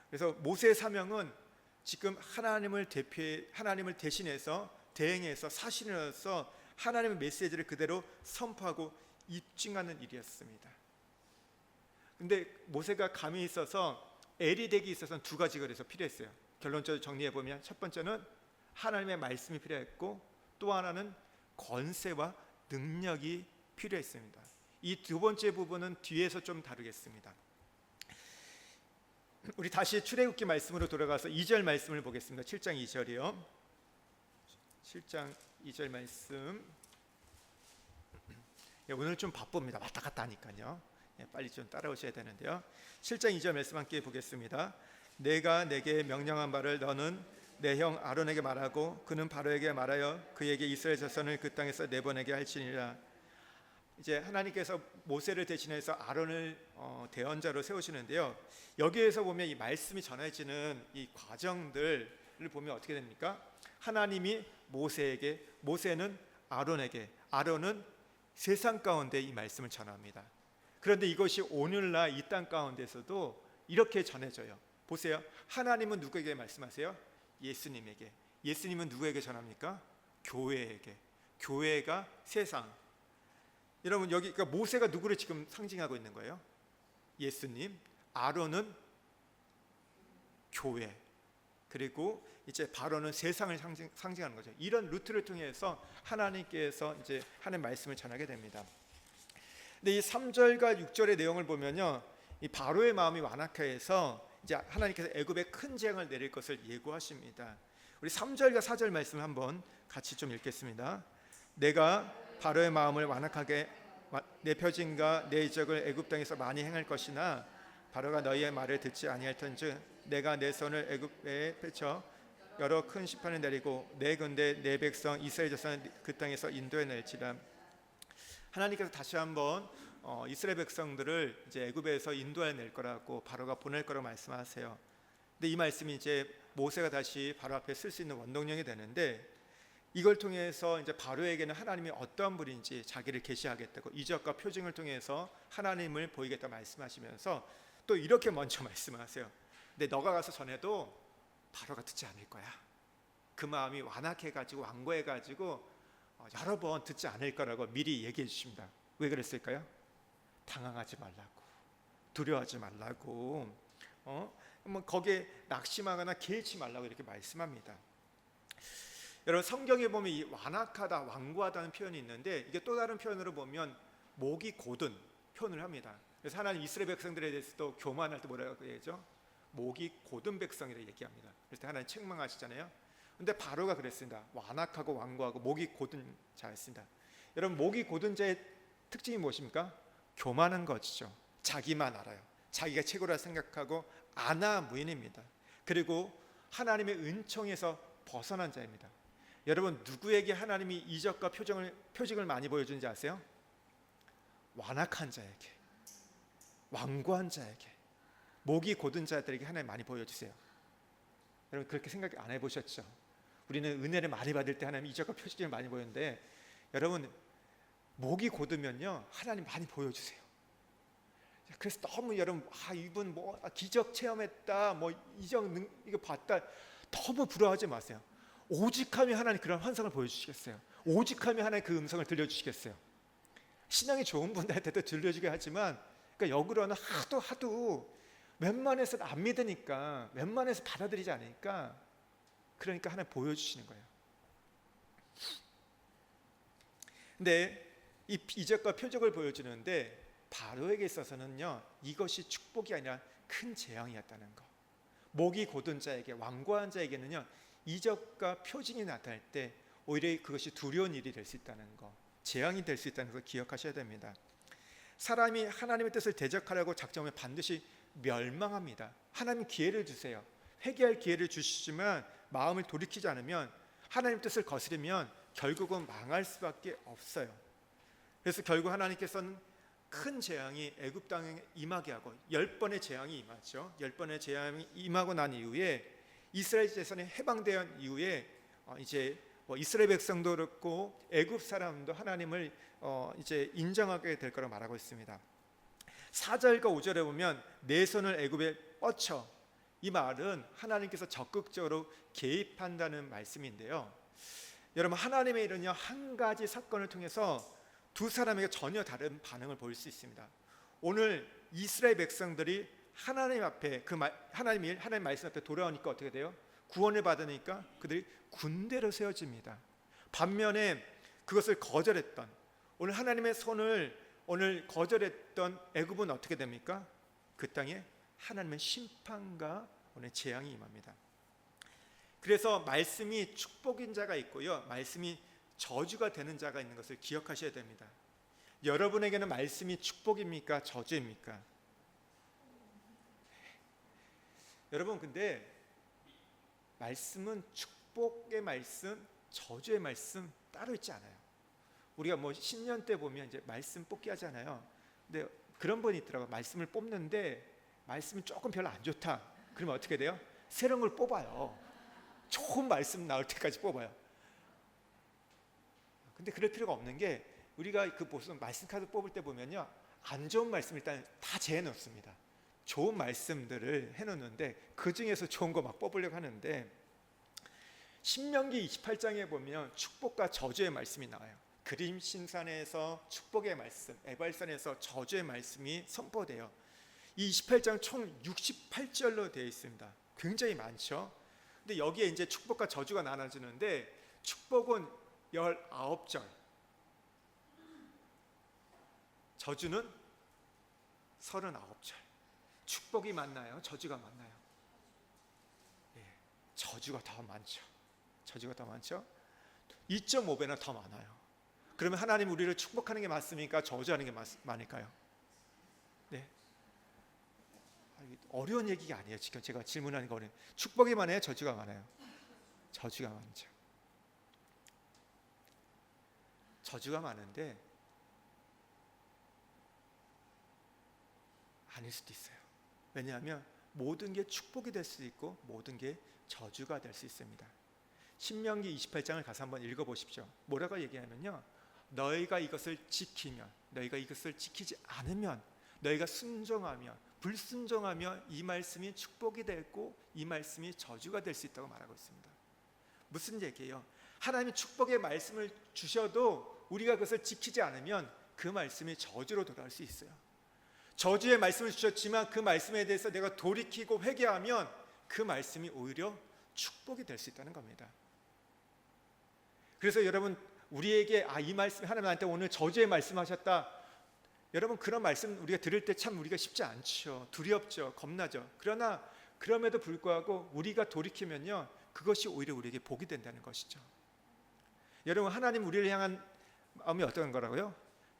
그래서 모세의 사명은 지금 하나님을 대신해서 대행해서 사신으로서 하나님의 메시지를 그대로 선포하고 입증하는 일이었습니다. 근데 모세가 감이 있어서 엘이 되기 있어서는 두 가지가 그래서 필요했어요. 결론적으로 정리해 보면 첫 번째는 하나님의 말씀이 필요했고, 또 하나는 권세와 능력이 필요했습니다. 이 두 번째 부분은 뒤에서 좀 다루겠습니다. 우리 다시 출애굽기 말씀으로 돌아가서 2절 말씀을 보겠습니다. 7장 2절이요. 7장 2절 말씀. 오늘 좀 바쁩니다. 왔다 갔다 하니까요. 빨리 좀 따라오셔야 되는데요. 7장 2절 말씀 함께 보겠습니다. 내가 내게 명령한 바를 너는 내 형 아론에게 말하고 그는 바로에게 말하여 그에게 이스라엘 자손을 그 땅에서 내보내게 할지니라. 이제 하나님께서 모세를 대신해서 아론을 대언자로 세우시는데요. 여기에서 보면 이 말씀이 전해지는 이 과정들을 보면 어떻게 됩니까? 하나님이 모세에게, 모세는 아론에게, 아론은 세상 가운데 이 말씀을 전합니다. 그런데 이것이 오늘날 이 땅 가운데서도 이렇게 전해져요. 보세요. 하나님은 누구에게 말씀하세요? 예수님에게. 예수님은 누구에게 전합니까? 교회에게. 교회가 세상. 여러분, 여기 그러니까 모세가 누구를 지금 상징하고 있는 거예요? 예수님. 아론은 교회. 그리고 이제 바로는 세상을 상징하는 거죠. 이런 루트를 통해서 하나님께서 이제 하는 말씀을 전하게 됩니다. 근데 이 3절과 6절의 내용을 보면요, 이 바로의 마음이 완악해서 이제 하나님께서 애굽에 큰 재앙을 내릴 것을 예고하십니다. 우리 3절과 4절 말씀 한번 같이 좀 읽겠습니다. 내가 바로의 마음을 완악하게 내 표징과 내 이적을 애굽 땅에서 많이 행할 것이나 바로가 너희의 말을 듣지 아니할텐즉 내가 내 손을 애굽에 펼쳐 여러 큰 시편을 내리고 내 군대 내 백성 이스라엘 자손을 그 땅에서 인도해 낼지라. 하나님께서 다시 한번 이스라엘 백성들을 이제 애굽에서 인도해 낼 거라고 바로가 보낼 거라고 말씀하세요. 근데 이 말씀이 이제 모세가 다시 바로 앞에 쓸 수 있는 원동력이 되는데, 이걸 통해서 이제 바로에게는 하나님이 어떠한 분인지 자기를 계시하겠다고 이적과 표징을 통해서 하나님을 보이겠다 말씀하시면서 또 이렇게 먼저 말씀하세요. 근데 너가 가서 전해도 바로가 듣지 않을 거야. 그 마음이 완악해가지고 완고해가지고 여러 번 듣지 않을 거라고 미리 얘기해 주십니다. 왜 그랬을까요? 당황하지 말라고, 두려워하지 말라고, 거기에 낙심하거나 개의치 말라고 이렇게 말씀합니다. 여러분, 성경에 보면 이 완악하다, 완고하다는 표현이 있는데, 이게 또 다른 표현으로 보면 목이 곧은 표현을 합니다. 그래서 하나님 이스라엘 백성들에 대해서도 교만할 때 뭐라고 얘기하죠? 목이 곧은 백성이라 얘기합니다. 그래서 하나님 책망하시잖아요. 근데 바로가 그랬습니다. 완악하고 완고하고 목이 곧은 자였습니다. 여러분, 목이 곧은 자의 특징이 무엇입니까? 교만한 것이죠. 자기만 알아요. 자기가 최고라 생각하고 아나무인입니다. 그리고 하나님의 은총에서 벗어난 자입니다. 여러분, 누구에게 하나님이 이적과 표징을 많이 보여주는지 아세요? 완악한 자에게, 완고한 자에게, 목이 곧은 자들에게 하나님 많이 보여주세요. 여러분, 그렇게 생각 안 해보셨죠? 우리는 은혜를 많이 받을 때 하나님 이적과 표징을 많이 보였는데, 여러분, 목이 곧으면요 하나님 많이 보여주세요. 그래서 너무 여러분, 이분 뭐 기적 체험했다, 뭐 이적 이거 봤다, 너무 부러워하지 마세요. 오직하면 하나님 그런 환상을 보여주시겠어요. 오직하면 하나님 그 음성을 들려주시겠어요. 신앙이 좋은 분들한테도 들려주게 하지만, 그러니까 역으로는 하도 웬만해서 안 믿으니까, 웬만해서 받아들이지 않으니까, 그러니까 하나님 보여주시는 거예요. 근데 이 이적과 표적을 보여주는데 바로에게 있어서는요, 이것이 축복이 아니라 큰 재앙이었다는 거. 목이 곧은 자에게, 완고한 자에게는요, 이적과 표징이 나타날 때 오히려 그것이 두려운 일이 될 수 있다는 거, 재앙이 될 수 있다는 걸 기억하셔야 됩니다. 사람이 하나님의 뜻을 대적하려고 작정하면 반드시 멸망합니다. 하나님 기회를 주세요. 회개할 기회를 주시지만 마음을 돌이키지 않으면, 하나님 뜻을 거스르면 결국은 망할 수밖에 없어요. 그래서 결국 하나님께서는 큰 재앙이 애굽 땅에 임하게 하고, 10번의 재앙이 임하죠. 10번의 재앙이 임하고 난 이후에 이스라엘 자손이 해방된 이후에 이제 이스라엘 백성도 그렇고 애굽 사람도 하나님을 이제 인정하게 될 거라고 말하고 있습니다. 4절과 5절에 보면 내 손을 애굽에 뻗쳐, 이 말은 하나님께서 적극적으로 개입한다는 말씀인데요. 여러분, 하나님의 일은요, 한 가지 사건을 통해서 두 사람에게 전혀 다른 반응을 보일 수 있습니다. 오늘 이스라엘 백성들이 하나님 앞에 하나님 말씀 앞에 돌아오니까 어떻게 돼요? 구원을 받으니까 그들이 군대로 세워집니다. 반면에 그것을 거절했던, 오늘 하나님의 손을 오늘 거절했던 애굽은 어떻게 됩니까? 그 땅에 하나님의 심판과 오늘 재앙이 임합니다. 그래서 말씀이 축복인 자가 있고요, 말씀이 저주가 되는 자가 있는 것을 기억하셔야 됩니다. 여러분에게는 말씀이 축복입니까? 저주입니까? 여러분, 근데 말씀은 축복의 말씀, 저주의 말씀 따로 있지 않아요. 우리가 신년 때 보면 이제 말씀 뽑기 하잖아요. 근데 그런 분이 있더라고요. 말씀을 뽑는데 말씀이 조금 별로 안 좋다. 그러면 어떻게 돼요? 새로운 걸 뽑아요. 좋은 말씀 나올 때까지 뽑아요. 근데 그럴 필요가 없는 게, 우리가 그 무슨 말씀 카드 뽑을 때 보면요, 안 좋은 말씀 일단 다 재놓습니다. 좋은 말씀들을 해놓는데 그 중에서 좋은 거 막 뽑으려고 하는데, 신명기 28장에 보면 축복과 저주의 말씀이 나와요. 그림신산에서 축복의 말씀, 에발산에서 저주의 말씀이 선포돼요. 이 28장 총 68절로 되어 있습니다. 굉장히 많죠. 근데 여기에 이제 축복과 저주가 나눠지는데, 축복은 19절, 저주는 39절. 축복이 많나요? 저주가 많나요? 예, 저주가 더 많죠. 저주가 더 많죠. 2.5배나 더 많아요. 그러면 하나님 우리를 축복하는 게 맞습니까? 저주하는 게 많을까요? 네. 어려운 얘기가 아니에요. 지금 제가 질문하는 거는 축복이 많아요, 저주가 많아요? 저주가 많죠. 저주가 많은데 아닐 수도 있어요. 왜냐하면 모든 게 축복이 될 수도 있고 모든 게 저주가 될 수 있습니다. 신명기 28장을 가서 한번 읽어보십시오. 뭐라고 얘기하면요, 너희가 이것을 지키면, 너희가 이것을 지키지 않으면, 너희가 순종하며 불순종하며 이 말씀이 축복이 되고 이 말씀이 저주가 될 수 있다고 말하고 있습니다. 무슨 얘기예요? 하나님이 축복의 말씀을 주셔도 우리가 그것을 지키지 않으면 그 말씀이 저주로 돌아올 수 있어요. 저주의 말씀을 주셨지만 그 말씀에 대해서 내가 돌이키고 회개하면 그 말씀이 오히려 축복이 될 수 있다는 겁니다. 그래서 여러분, 우리에게 이 말씀이, 하나님 나한테 오늘 저주의 말씀하셨다, 여러분, 그런 말씀 우리가 들을 때 참 우리가 쉽지 않죠. 두렵죠. 겁나죠. 그러나 그럼에도 불구하고 우리가 돌이키면요, 그것이 오히려 우리에게 복이 된다는 것이죠. 여러분, 하나님 우리를 향한 마음이 어떤 거라고요?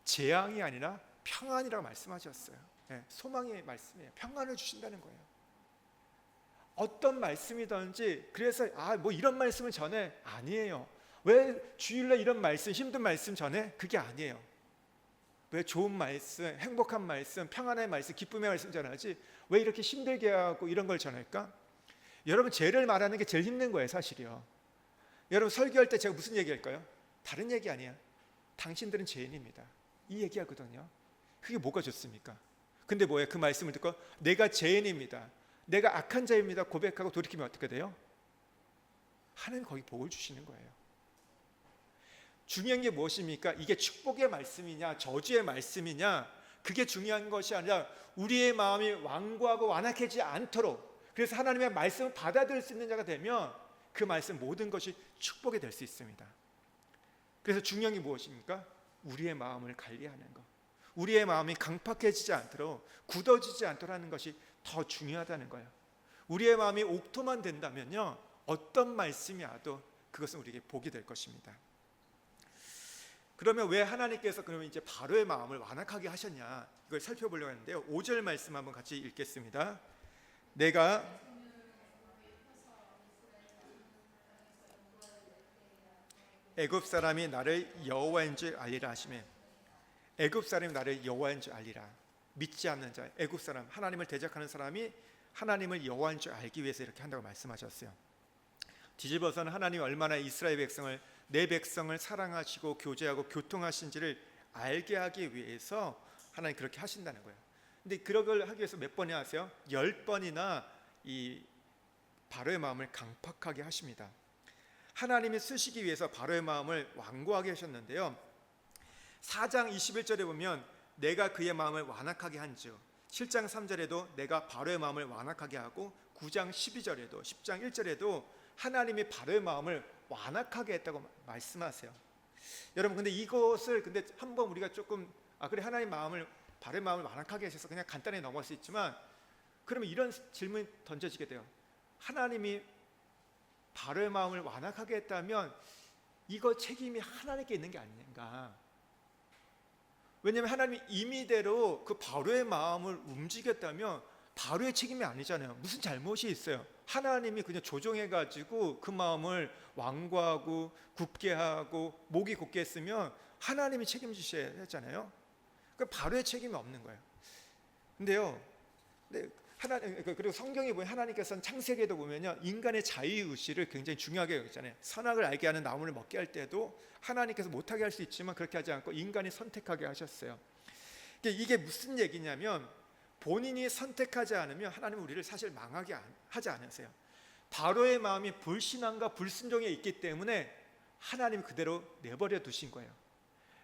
재앙이 아니라 평안이라고 말씀하셨어요. 네, 소망의 말씀이에요. 평안을 주신다는 거예요. 어떤 말씀이든지, 그래서 이런 말씀을 전해? 아니에요. 왜 주일날 이런 말씀, 힘든 말씀 전해? 그게 아니에요. 왜 좋은 말씀, 행복한 말씀, 평안의 말씀, 기쁨의 말씀 전하지 왜 이렇게 힘들게 하고 이런 걸 전할까? 여러분, 죄를 말하는 게 제일 힘든 거예요, 사실이요. 여러분, 설교할 때 제가 무슨 얘기할까요? 다른 얘기 아니야. 당신들은 죄인입니다. 이 얘기하거든요. 그게 뭐가 좋습니까? 근데 뭐예요? 그 말씀을 듣고 내가 죄인입니다, 내가 악한 자입니다 고백하고 돌이키면 어떻게 돼요? 하나님 거기 복을 주시는 거예요. 중요한 게 무엇입니까? 이게 축복의 말씀이냐 저주의 말씀이냐, 그게 중요한 것이 아니라 우리의 마음이 완고하고 완악해지지 않도록, 그래서 하나님의 말씀을 받아들일 수 있는 자가 되면 그 말씀 모든 것이 축복이 될 수 있습니다. 그래서 중요한 게 무엇입니까? 우리의 마음을 관리하는 것, 우리의 마음이 강팍해지지 않도록, 굳어지지 않도록 하는 것이 더 중요하다는 거예요. 우리의 마음이 옥토만 된다면요, 어떤 말씀이 와도 그것은 우리에게 복이 될 것입니다. 그러면 왜 하나님께서 그러면 이제 바로의 마음을 완악하게 하셨냐, 이걸 살펴보려고 하는데요. 5절 말씀 한번 같이 읽겠습니다. 내가 애굽 사람이 나를 여호와인 줄 알리라 하시매, 애굽 사람이 나를 여호와인 줄 알리라. 믿지 않는 자, 애굽 사람, 하나님을 대적하는 사람이 하나님을 여호와인 줄 알기 위해서 이렇게 한다고 말씀하셨어요. 뒤집어서는 하나님이 얼마나 이스라엘 백성을 내 백성을 사랑하시고 교제하고 교통하신지를 알게 하기 위해서 하나님 그렇게 하신다는 거예요. 근데 그런 걸 하기 위해서 몇 번이나 하세요? 10번이나 이 바로의 마음을 강팍하게 하십니다. 하나님이 쓰시기 위해서 바로의 마음을 완고하게 하셨는데요, 4장 21절에 보면 내가 그의 마음을 완악하게 한즉, 7장 3절에도 내가 바로의 마음을 완악하게 하고, 9장 12절에도 10장 1절에도 하나님이 바로의 마음을 완악하게 했다고 말씀하세요. 여러분, 근데 이것을 한번 우리가 조금 그래, 하나님 마음을, 바로의 마음을 완악하게 하셔서 그냥 간단히 넘어갈 수 있지만, 그러면 이런 질문이 던져지게 돼요. 하나님이 바로의 마음을 완악하게 했다면 이거 책임이 하나님께 있는 게 아닌가? 왜냐하면 하나님이 임의대로 그 바로의 마음을 움직였다면 바로의 책임이 아니잖아요. 무슨 잘못이 있어요? 하나님이 그냥 조종해가지고 그 마음을 완고하고 굳게 하고 목이 굳게 했으면 하나님이 책임지셔야 했잖아요. 그러니까 바로의 책임이 없는 거예요. 근데요, 그리고 성경에 보면 하나님께서는 창세기에도 보면요, 인간의 자유의지를 굉장히 중요하게 여기잖아요. 선악을 알게 하는 나무를 먹게 할 때도 하나님께서 못하게 할 수 있지만 그렇게 하지 않고 인간이 선택하게 하셨어요. 이게 무슨 얘기냐면, 본인이 선택하지 않으면 하나님은 우리를 사실 망하게 하지 않으세요. 바로의 마음이 불신앙과 불순종에 있기 때문에 하나님이 그대로 내버려 두신 거예요.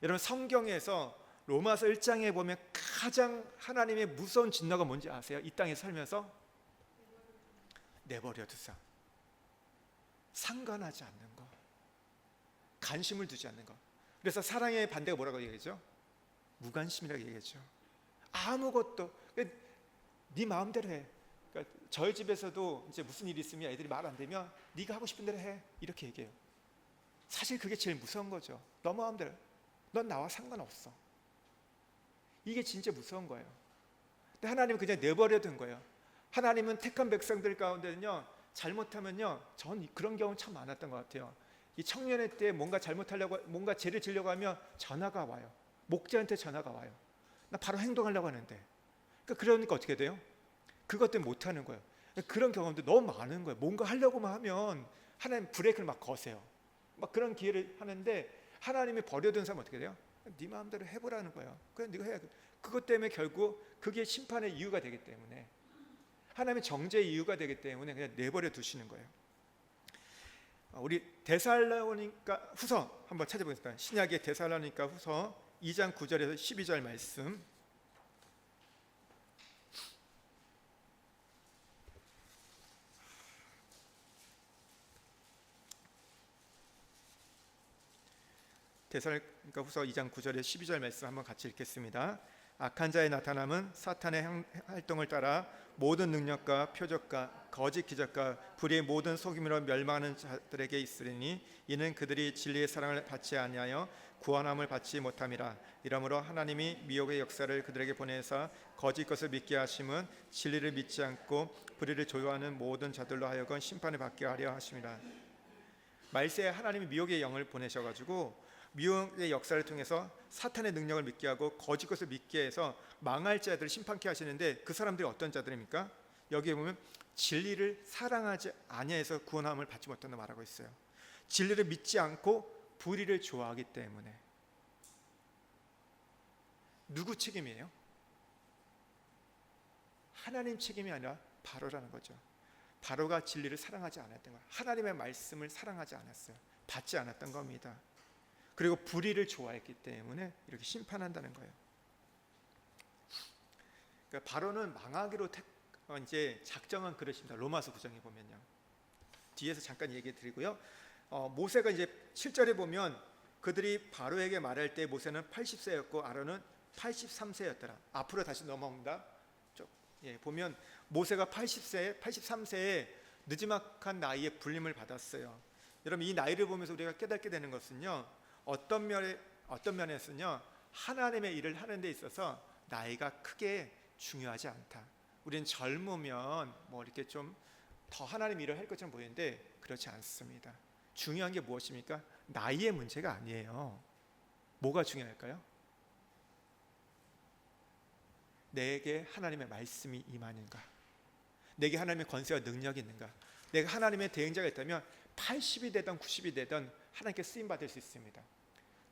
여러분, 성경에서 로마서 1장에 보면 가장 하나님의 무서운 진노가 뭔지 아세요? 이 땅에 살면서 내버려 두사, 상관하지 않는 거, 관심을 두지 않는 거. 그래서 사랑의 반대가 뭐라고 얘기하죠? 무관심이라고 얘기하죠. 아무것도, 네 마음대로 해. 그러니까 저희 집에서도 이제 무슨 일이 있으면 애들이 말 안 되면 네가 하고 싶은 대로 해, 이렇게 얘기해요. 사실 그게 제일 무서운 거죠. 너 마음대로, 넌 나와 상관없어. 이게 진짜 무서운 거예요. 근데 하나님은 그냥 내버려 둔 거예요. 하나님은 택한 백성들 가운데는요, 잘못하면요, 전 그런 경우 참 많았던 것 같아요. 이 청년회 때 뭔가 잘못하려고, 뭔가 죄를 지려고 하면 전화가 와요. 목자한테 전화가 와요. 나 바로 행동하려고 하는데. 그러니까 어떻게 돼요? 그것 때문에 못하는 거예요. 그런 경험도 너무 많은 거예요. 뭔가 하려고만 하면 하나님 브레이크를 막 거세요. 막 그런 기회를 하는데, 하나님이 버려둔 사람 어떻게 돼요? 네 마음대로 해보라는 거예요. 그냥 네가 해야 돼. 그것 때문에 결국 그게 심판의 이유가 되기 때문에, 하나님의 정죄의 이유가 되기 때문에 그냥 내버려 두시는 거예요. 우리 데살로니가 후서 한번 찾아보겠습니다. 신약의 데살로니가 후서 2장 9절에서 12절 말씀. 데살로니가 후서 2장 9절에 12절 말씀 한번 같이 읽겠습니다. 악한 자의 나타남은 사탄의 활동을 따라 모든 능력과 표적과 거짓 기적과 불의의 모든 속임으로 멸망하는 자들에게 있으리니, 이는 그들이 진리의 사랑을 받지 아니하여 구원함을 받지 못함이라. 이러므로 하나님이 미혹의 역사를 그들에게 보내사 거짓 것을 믿게 하심은 진리를 믿지 않고 불의를 조여하는 모든 자들로 하여금 심판을 받게 하려 하심이라. 말세에 하나님이 미혹의 영을 보내셔가지고 미혹의 역사를 통해서 사탄의 능력을 믿게 하고 거짓 것을 믿게 해서 망할 자들을 심판케 하시는데, 그 사람들이 어떤 자들입니까? 여기에 보면 진리를 사랑하지 아니해서 구원함을 받지 못한다 말하고 있어요. 진리를 믿지 않고 불의를 좋아하기 때문에. 누구 책임이에요? 하나님 책임이 아니라 바로라는 거죠. 바로가 진리를 사랑하지 않았던 거예요. 하나님의 말씀을 사랑하지 않았어요. 받지 않았던 겁니다. 그리고 불의를 좋아했기 때문에 이렇게 심판한다는 거예요. 그러니까 바로는 망하기로 이제 작정한 그릇입니다. 로마서 9장에 보면요. 뒤에서 잠깐 얘기 드리고요. 모세가 이제 7절에 보면 그들이 바로에게 말할 때 모세는 80세였고 아론은 83세였더라. 앞으로 다시 넘어옵니다. 보면 모세가 83세에 느지막한 나이에 불림을 받았어요. 여러분, 이 나이를 보면서 우리가 깨닫게 되는 것은요, 어떤 면에서는요, 하나님의 일을 하는 데 있어서 나이가 크게 중요하지 않다. 우리는 젊으면 뭐 이렇게 좀 더 하나님 일을 할 것처럼 보이는데 그렇지 않습니다. 중요한 게 무엇입니까? 나이의 문제가 아니에요. 뭐가 중요할까요? 내게 하나님의 말씀이 임하는가, 내게 하나님의 권세와 능력이 있는가, 내가 하나님의 대행자가 있다면 80이 되든 90이 되든 하나님께 쓰임 받을 수 있습니다.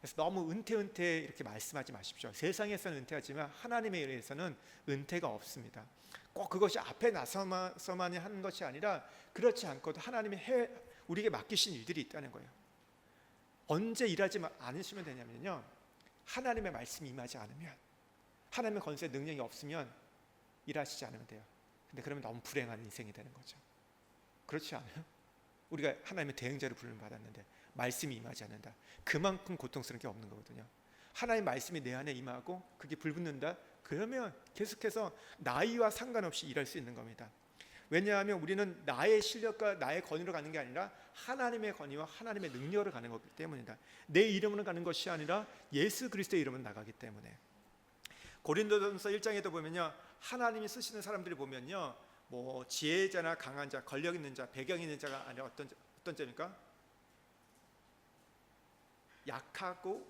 그래서 너무 은퇴 이렇게 말씀하지 마십시오. 세상에서는 은퇴하지만 하나님에 의해서는 은퇴가 없습니다. 꼭 그것이 앞에 나서만 하는 것이 아니라 그렇지 않고도 하나님이 우리에게 맡기신 일들이 있다는 거예요. 언제 일하지 않으시면 되냐면요, 하나님의 말씀이 임하지 않으면, 하나님의 권세 능력이 없으면 일하시지 않으면 돼요. 근데 그러면 너무 불행한 인생이 되는 거죠. 그렇지 않아요? 우리가 하나님의 대행자로 부름을 받았는데 말씀이 임하지 않는다. 그만큼 고통스러운 게 없는 거거든요. 하나님의 말씀이 내 안에 임하고 그게 불붙는다. 그러면 계속해서 나이와 상관없이 일할 수 있는 겁니다. 왜냐하면 우리는 나의 실력과 나의 권위로 가는 게 아니라 하나님의 권위와 하나님의 능력으로 가는 거기 때문이다. 내 이름으로 가는 것이 아니라 예수 그리스도의 이름으로 나가기 때문에. 고린도전서 1장에도 보면요, 하나님이 쓰시는 사람들이 보면요, 뭐 지혜자나 강한 자, 권력 있는 자, 배경 있는 자가 아니라 어떤 자입니까? 약하고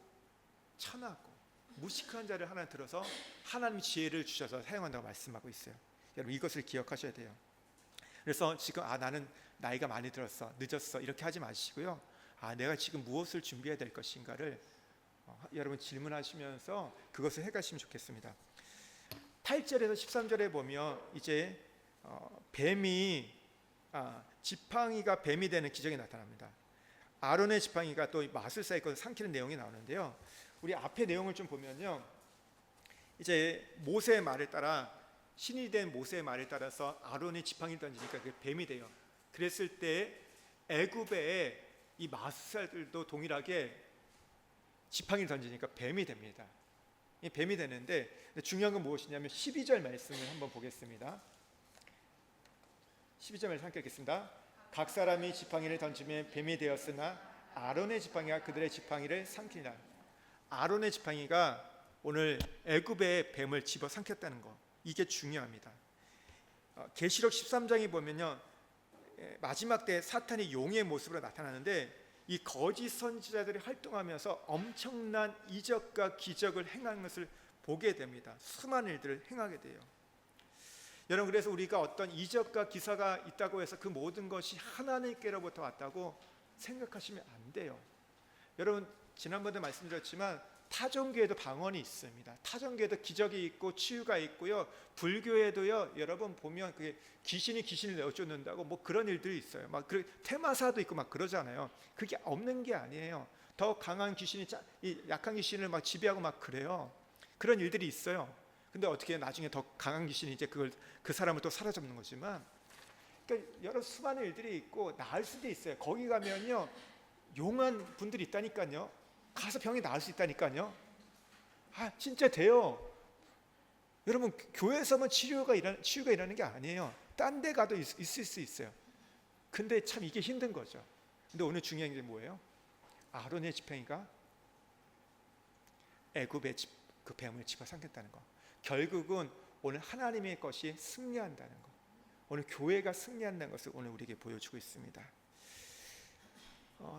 천하고 무식한 자를 하나 들어서 하나님이 지혜를 주셔서 사용한다고 말씀하고 있어요. 여러분 이것을 기억하셔야 돼요. 그래서 지금 나는 나이가 많이 들었어, 늦었어 이렇게 하지 마시고요. 내가 지금 무엇을 준비해야 될 것인가를 여러분 질문하시면서 그것을 해가시면 좋겠습니다. 8절에서 13절에 보면 이제 뱀이 지팡이가 뱀이 되는 기적이 나타납니다. 아론의 지팡이가 또 마술사의 것을 삼키는 내용이 나오는데요. 우리 앞에 내용을 좀 보면요, 이제 모세의 말에 따라, 신이 된 모세의 말에 따라서 아론이 지팡이를 던지니까 그게 뱀이 돼요. 그랬을 때 애굽의 이 마술사들도 동일하게 지팡이를 던지니까 뱀이 됩니다. 이 뱀이 되는데 중요한 건 무엇이냐면 12절 말씀을 한번 보겠습니다. 12절 말씀 함께 읽겠습니다. 각 사람이 지팡이를 던지면 뱀이 되었으나 아론의 지팡이가 그들의 지팡이를 삼키리라. 아론의 지팡이가 오늘 애굽의 뱀을 집어 삼켰다는 거, 이게 중요합니다. 계시록 13장에 보면요, 마지막 때 사탄이 용의 모습으로 나타나는데 이 거짓 선지자들이 활동하면서 엄청난 이적과 기적을 행하는 것을 보게 됩니다. 수많은 일들을 행하게 돼요. 여러분, 그래서 우리가 어떤 이적과 기사가 있다고 해서 그 모든 것이 하나님께로부터 왔다고 생각하시면 안 돼요. 여러분, 지난번에도 말씀드렸지만 타종교에도 방언이 있습니다. 타종교에도 기적이 있고 치유가 있고요. 불교에도요, 여러분 보면 그게 귀신이 귀신을 내어쫓는다고 뭐 그런 일들이 있어요. 막 테마사도 있고 막 그러잖아요. 그게 없는 게 아니에요. 더 강한 귀신이 이 약한 귀신을 막 지배하고 막 그래요. 그런 일들이 있어요. 근데 어떻게 나중에 더 강한 귀신이 이제 그 사람을 또 사로잡는 거지만, 그러니까 여러 수많은 일들이 있고 나을 수도 있어요. 거기 가면요, 용한 분들이 있다니까요. 가서 병이 나을 수 있다니까요. 진짜 돼요. 여러분, 교회에서만 치유가 일하는 게 아니에요. 딴 데 가도 있을 수 있어요. 근데 참 이게 힘든 거죠. 근데 오늘 중요한 게 뭐예요? 아론의 지팡이가 애굽의 그 뱀을 집어삼켰다는 거. 결국은 오늘 하나님의 것이 승리한다는 것, 오늘 교회가 승리한다는 것을 오늘 우리에게 보여주고 있습니다.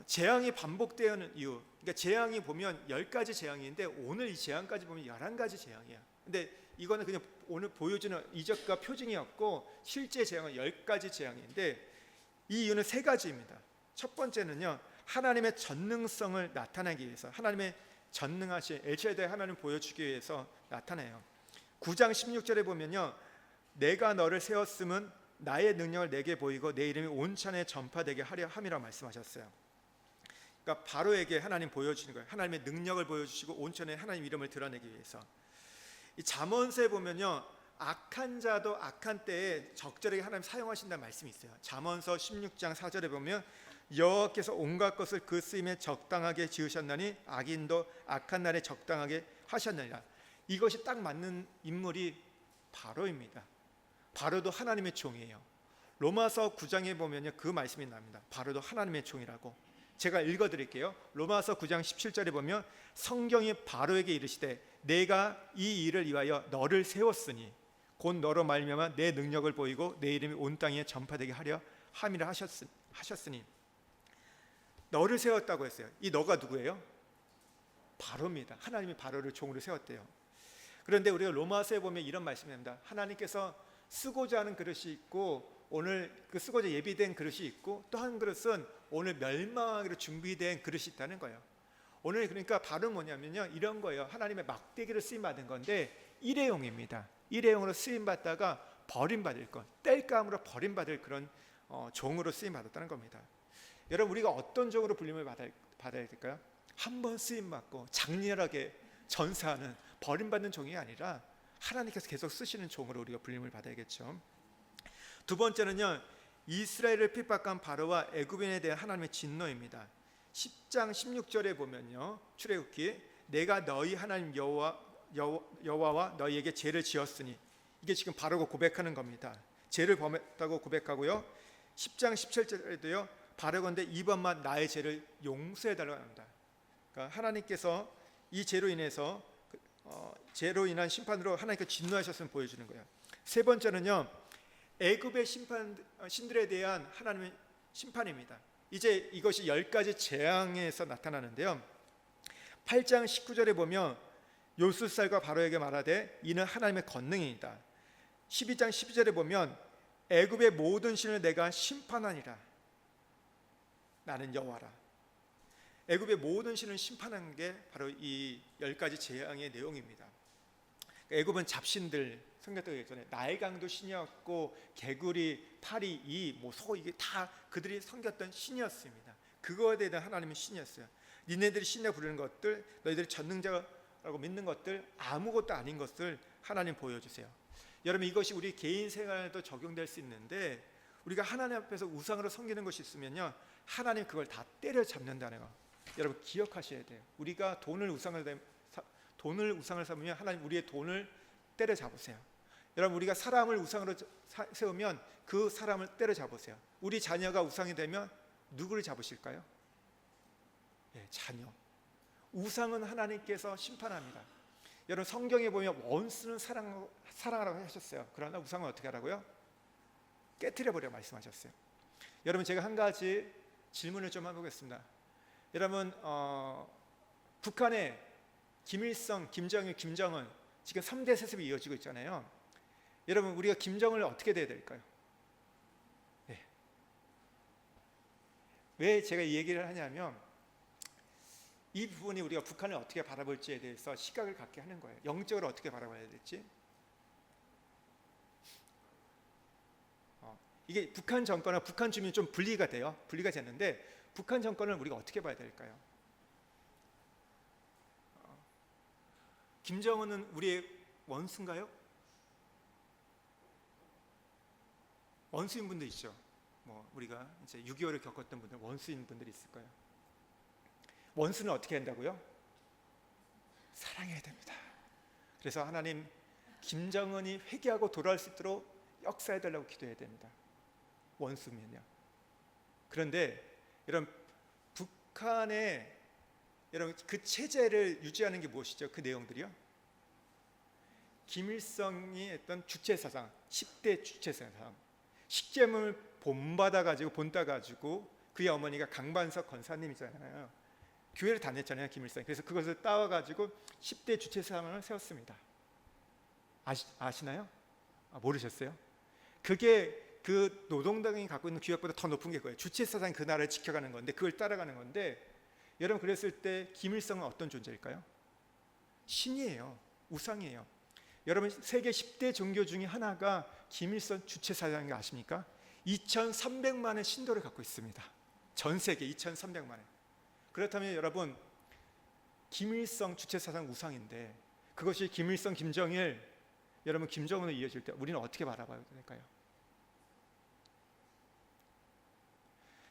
재앙이 반복되는 이유, 그러니까 재앙이 보면 10가지 재앙인데 오늘 이 재앙까지 보면 11가지 재앙이야. 근데 이거는 그냥 오늘 보여주는 이적과 표징이었고 실제 재앙은 10가지 재앙인데 이 이유는 3가지입니다. 첫 번째는요, 하나님의 전능성을 나타내기 위해서, 하나님의 전능하신 엘shaddai 하나님을 보여주기 위해서 나타나요. 9장 16절에 보면요, 내가 너를 세웠음은 나의 능력을 내게 보이고 내 이름이 온천에 전파되게 하려 함이라고 말씀하셨어요. 그러니까 바로에게 하나님 보여주는 거예요. 하나님의 능력을 보여주시고 온천에 하나님 이름을 드러내기 위해서. 이 잠언서에 보면요, 악한 자도 악한 때에 적절하게 하나님 사용하신다는 말씀이 있어요. 잠언서 16장 4절에 보면 여호와께서 온갖 것을 그 쓰임에 적당하게 지으셨나니 악인도 악한 날에 적당하게 하셨느니라. 이것이 딱 맞는 인물이 바로입니다. 바로도 하나님의 종이에요. 로마서 9장에 보면요, 그 말씀이 나옵니다. 바로도 하나님의 종이라고. 제가 읽어드릴게요. 로마서 9장 17절에 보면 성경이 바로에게 이르시되 내가 이 일을 위하여 너를 세웠으니 곧 너로 말미암아 내 능력을 보이고 내 이름이 온 땅에 전파되게 하려 함이라 하셨으니, 너를 세웠다고 했어요. 이 너가 누구예요? 바로입니다. 하나님이 바로를 종으로 세웠대요. 그런데 우리가 로마서에 보면 이런 말씀이 납니다. 하나님께서 쓰고자 하는 그릇이 있고 오늘 그 쓰고자 예비된 그릇이 있고, 또 한 그릇은 오늘 멸망하기로 준비된 그릇이 있다는 거예요. 오늘 그러니까 바로 뭐냐면요, 이런 거예요. 하나님의 막대기로 쓰임 받은 건데 일회용입니다. 일회용으로 쓰임 받다가 버림받을 것, 땔감으로 버림받을 그런 종으로 쓰임 받았다는 겁니다. 여러분, 우리가 어떤 종으로 불림을 받아야 될까요? 한 번 쓰임 받고 장렬하게 전사하는 버림받는 종이 아니라 하나님께서 계속 쓰시는 종으로 우리가 불림을 받아야겠죠. 두 번째는요, 이스라엘을 핍박한 바로와 애굽인에 대한 하나님의 진노입니다. 10장 16절에 보면요, 출애굽기, 내가 너희 하나님 여호와와 너희에게 죄를 지었으니, 이게 지금 바로가 고백하는 겁니다. 죄를 범했다고 고백하고요, 10장 17절에도요, 바로건대 이번만 나의 죄를 용서해달라고 합니다. 그러니까 하나님께서 이 죄로 인해서 죄로 인한 심판으로 하나님께 진노하셨음을 보여주는 거예요. 세 번째는요, 애굽의 신들에 대한 하나님의 심판입니다. 이제 이것이 10가지 재앙에서 나타나는데요, 8장 19절에 보면 요술살과 바로에게 말하되 이는 하나님의 권능이다. 12장 12절에 보면 애굽의 모든 신을 내가 심판하니라, 나는 여호와라. 애굽의 모든 신을 심판한 게 바로 이 10가지 재앙의 내용입니다. 애굽은 잡신들 섬겼다고 했잖아요. 나일강도 신이었고 개구리, 파리, 이, 소, 이게 다 그들이 섬겼던 신이었습니다. 그거에 대한 하나님은 신이었어요. 니네들이 신이라 부르는 것들, 너희들이 전능자라고 믿는 것들, 아무것도 아닌 것을 하나님 보여주세요. 여러분, 이것이 우리 개인 생활에도 적용될 수 있는데, 우리가 하나님 앞에서 우상으로 섬기는 것이 있으면요, 하나님 그걸 다 때려잡는다는 거 여러분 기억하셔야 돼요. 우리가 돈을 우상을 삼으면 하나님 우리의 돈을 때려잡으세요. 여러분, 우리가 사람을 우상으로 세우면 그 사람을 때려잡으세요. 우리 자녀가 우상이 되면 누구를 잡으실까요? 네, 자녀. 우상은 하나님께서 심판합니다. 여러분, 성경에 보면 원수는 사랑하라고 하셨어요. 그러나 우상은 어떻게 하라고요? 깨트려버려 말씀하셨어요. 여러분, 제가 한 가지 질문을 좀 해보겠습니다. 여러분, 북한에 김일성, 김정일, 김정은 지금 3대 세습이 이어지고 있잖아요. 여러분, 우리가 김정은을 어떻게 돼야 될까요? 네. 왜 제가 이 얘기를 하냐면, 이 부분이 우리가 북한을 어떻게 바라볼지에 대해서 시각을 갖게 하는 거예요. 영적으로 어떻게 바라봐야 될지. 이게 북한 정권과 북한 주민이 좀 분리가 되는데, 북한 정권을 우리가 어떻게 봐야 될까요? 김정은은 우리의 원수인가요? 원수인 분들 있죠. 우리가 이제 6.25를 겪었던 분들, 원수인 분들이 있을 거예요. 원수는 어떻게 한다고요? 사랑해야 됩니다. 그래서 하나님, 김정은이 회개하고 돌아올 수 있도록 역사해달라고 기도해야 됩니다. 원수면요. 그런데 여러분, 북한의 여러분 그 체제를 유지하는 게 무엇이죠? 그 내용들이요. 김일성이 했던 주체사상, 10대 주체사상, 식재물 본따가지고 그의 어머니가 강반석 권사님이잖아요. 교회를 다녔잖아요, 김일성이. 그래서 그것을 따와가지고 10대 주체사상을 세웠습니다. 아시나요? 모르셨어요? 그게 그 노동당이 갖고 있는 규약보다 더 높은 게 그거예요. 주체사상이 그 나라를 지켜가는 건데, 그걸 따라가는 건데, 여러분, 그랬을 때 김일성은 어떤 존재일까요? 신이에요. 우상이에요. 여러분, 세계 10대 종교 중에 하나가 김일성 주체사상인 거 아십니까? 2,300만의 신도를 갖고 있습니다. 전 세계 2,300만의. 그렇다면 여러분, 김일성 주체사상 우상인데, 그것이 김일성, 김정일, 여러분 김정은으로 이어질 때 우리는 어떻게 바라봐야 될까요?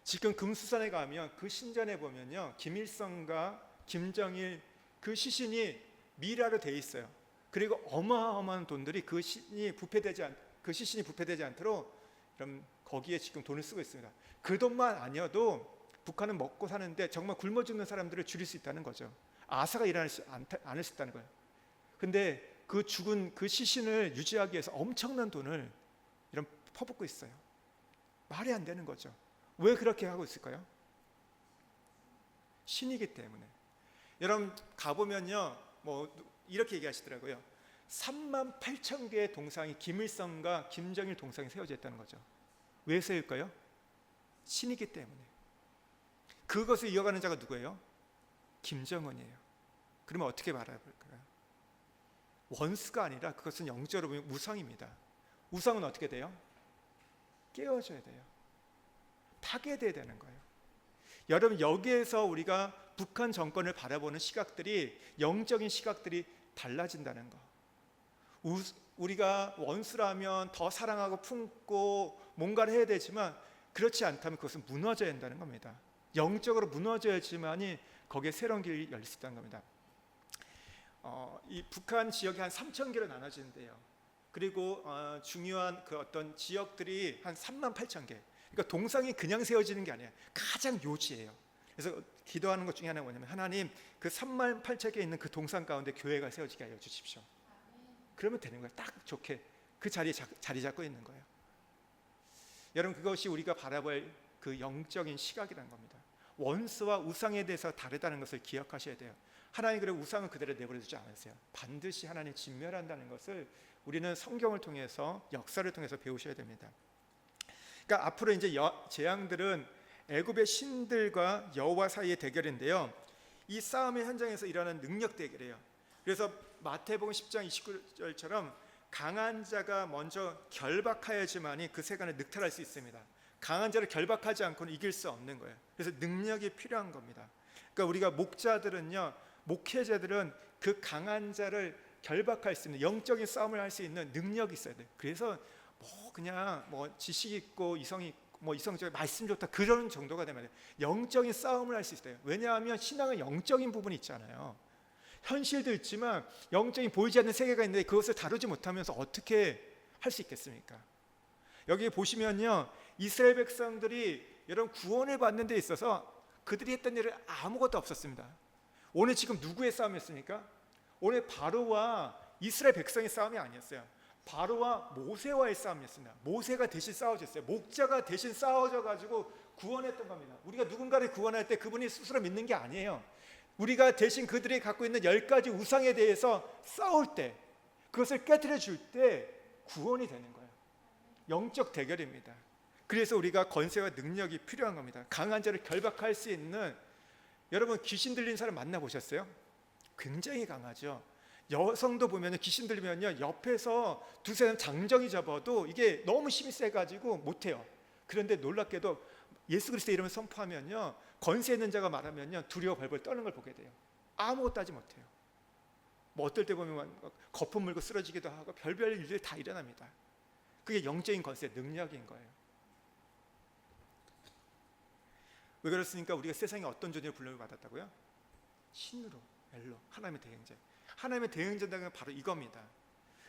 지금 금수산에 가면 그 신전에 보면요, 김일성과 김정일 그 시신이 미라로 돼 있어요. 그리고 어마어마한 돈들이 그 시신이 부패되지 않도록 그럼 거기에 지금 돈을 쓰고 있습니다. 그 돈만 아니어도 북한은 먹고 사는데 정말 굶어 죽는 사람들을 줄일 수 있다는 거죠. 아사가 일어나지 않을 수 있다는 거예요. 근데 그 죽은 그 시신을 유지하기 위해서 엄청난 돈을 이런 퍼붓고 있어요. 말이 안 되는 거죠. 왜 그렇게 하고 있을까요? 신이기 때문에. 여러분 가보면요, 이렇게 얘기하시더라고요. 38,000개의 동상이 김일성과 김정일 동상이 세워져 있다는 거죠. 왜 세울까요? 신이기 때문에. 그것을 이어가는 자가 누구예요? 김정은이에요. 그러면 어떻게 바라볼까요? 원수가 아니라 그것은 영적으로 보면 우상입니다. 우상은 어떻게 돼요? 깨어져야 돼요. 파괴돼야 되는 거예요. 여러분, 여기에서 우리가 북한 정권을 바라보는 시각들이, 영적인 시각들이 달라진다는 거. 우리가 원수라면 더 사랑하고 품고 뭔가를 해야 되지만, 그렇지 않다면 그것은 무너져야 한다는 겁니다. 영적으로 무너져야지만이 거기에 새로운 길이 열릴 수 있다는 겁니다. 이 북한 지역이 한 3,000개로 나눠지는데요. 그리고 중요한 그 어떤 지역들이 한 38,000개. 그러니까 동상이 그냥 세워지는 게 아니에요. 가장 요지예요. 그래서 기도하는 것 중에 하나가 뭐냐면, 하나님 그 38,000개 있는 그 동상 가운데 교회가 세워지게 하여 주십시오. 그러면 되는 거예요. 딱 좋게 그 자리에 자리 잡고 있는 거예요. 여러분, 그것이 우리가 바라볼 그 영적인 시각이라는 겁니다. 원수와 우상에 대해서 다르다는 것을 기억하셔야 돼요. 하나님 그리고 우상은 그대로 내버려 두지 않으세요. 반드시 하나님 진멸한다는 것을 우리는 성경을 통해서, 역사를 통해서 배우셔야 됩니다. 그러니까 앞으로 이제 재앙들은 애굽의 신들과 여호와 사이의 대결인데요. 이 싸움의 현장에서 일어나는 능력 대결이에요. 그래서 마태복음 10장 29절처럼 강한 자가 먼저 결박하여야지만이 그 세간을 늑탈할 수 있습니다. 강한 자를 결박하지 않고는 이길 수 없는 거예요. 그래서 능력이 필요한 겁니다. 그러니까 우리가 목회자들은 그 강한 자를 결박할 수 있는, 영적인 싸움을 할 수 있는 능력이 있어야 돼요. 그래서 그냥 지식 있고 이성적인 말씀 좋다 그런 정도가 되면 영적인 싸움을 할 수 있어요. 왜냐하면 신앙은 영적인 부분이 있잖아요. 현실도 있지만 영적인 보이지 않는 세계가 있는데 그것을 다루지 못하면서 어떻게 할 수 있겠습니까? 여기 보시면요, 이스라엘 백성들이 여러분 구원을 받는 데 있어서 그들이 했던 일은 아무것도 없었습니다. 오늘 지금 누구의 싸움이었습니까? 오늘 바로와 이스라엘 백성의 싸움이 아니었어요. 바로와 모세와의 싸움이었습니다. 모세가 대신 싸워줬어요. 목자가 대신 싸워져 가지고 구원했던 겁니다. 우리가 누군가를 구원할 때 그분이 스스로 믿는 게 아니에요. 우리가 대신 그들이 갖고 있는 10가지 우상에 대해서 싸울 때, 그것을 깨트려 줄 때 구원이 되는 거예요. 영적 대결입니다. 그래서 우리가 권세와 능력이 필요한 겁니다. 강한 자를 결박할 수 있는, 여러분 귀신 들린 사람 만나보셨어요? 굉장히 강하죠. 여성도 보면 귀신 들리면요, 옆에서 두세 사람 장정이 잡아도 이게 너무 힘이 세가지고 못해요. 그런데 놀랍게도 예수 그리스도의 이름을 선포하면요, 권세 있는 자가 말하면요, 두려워 벌벌 떠는 걸 보게 돼요. 아무것도 하지 못해요. 어떨 때 보면 거품 물고 쓰러지기도 하고 별별 일들이 다 일어납니다. 그게 영적인 권세, 능력인 거예요. 왜 그렇습니까? 우리가 세상에 어떤 존재로 불림을 받았다고요? 신으로, 엘로, 하나님의 대행자. 하나님의 대행자는 바로 이겁니다.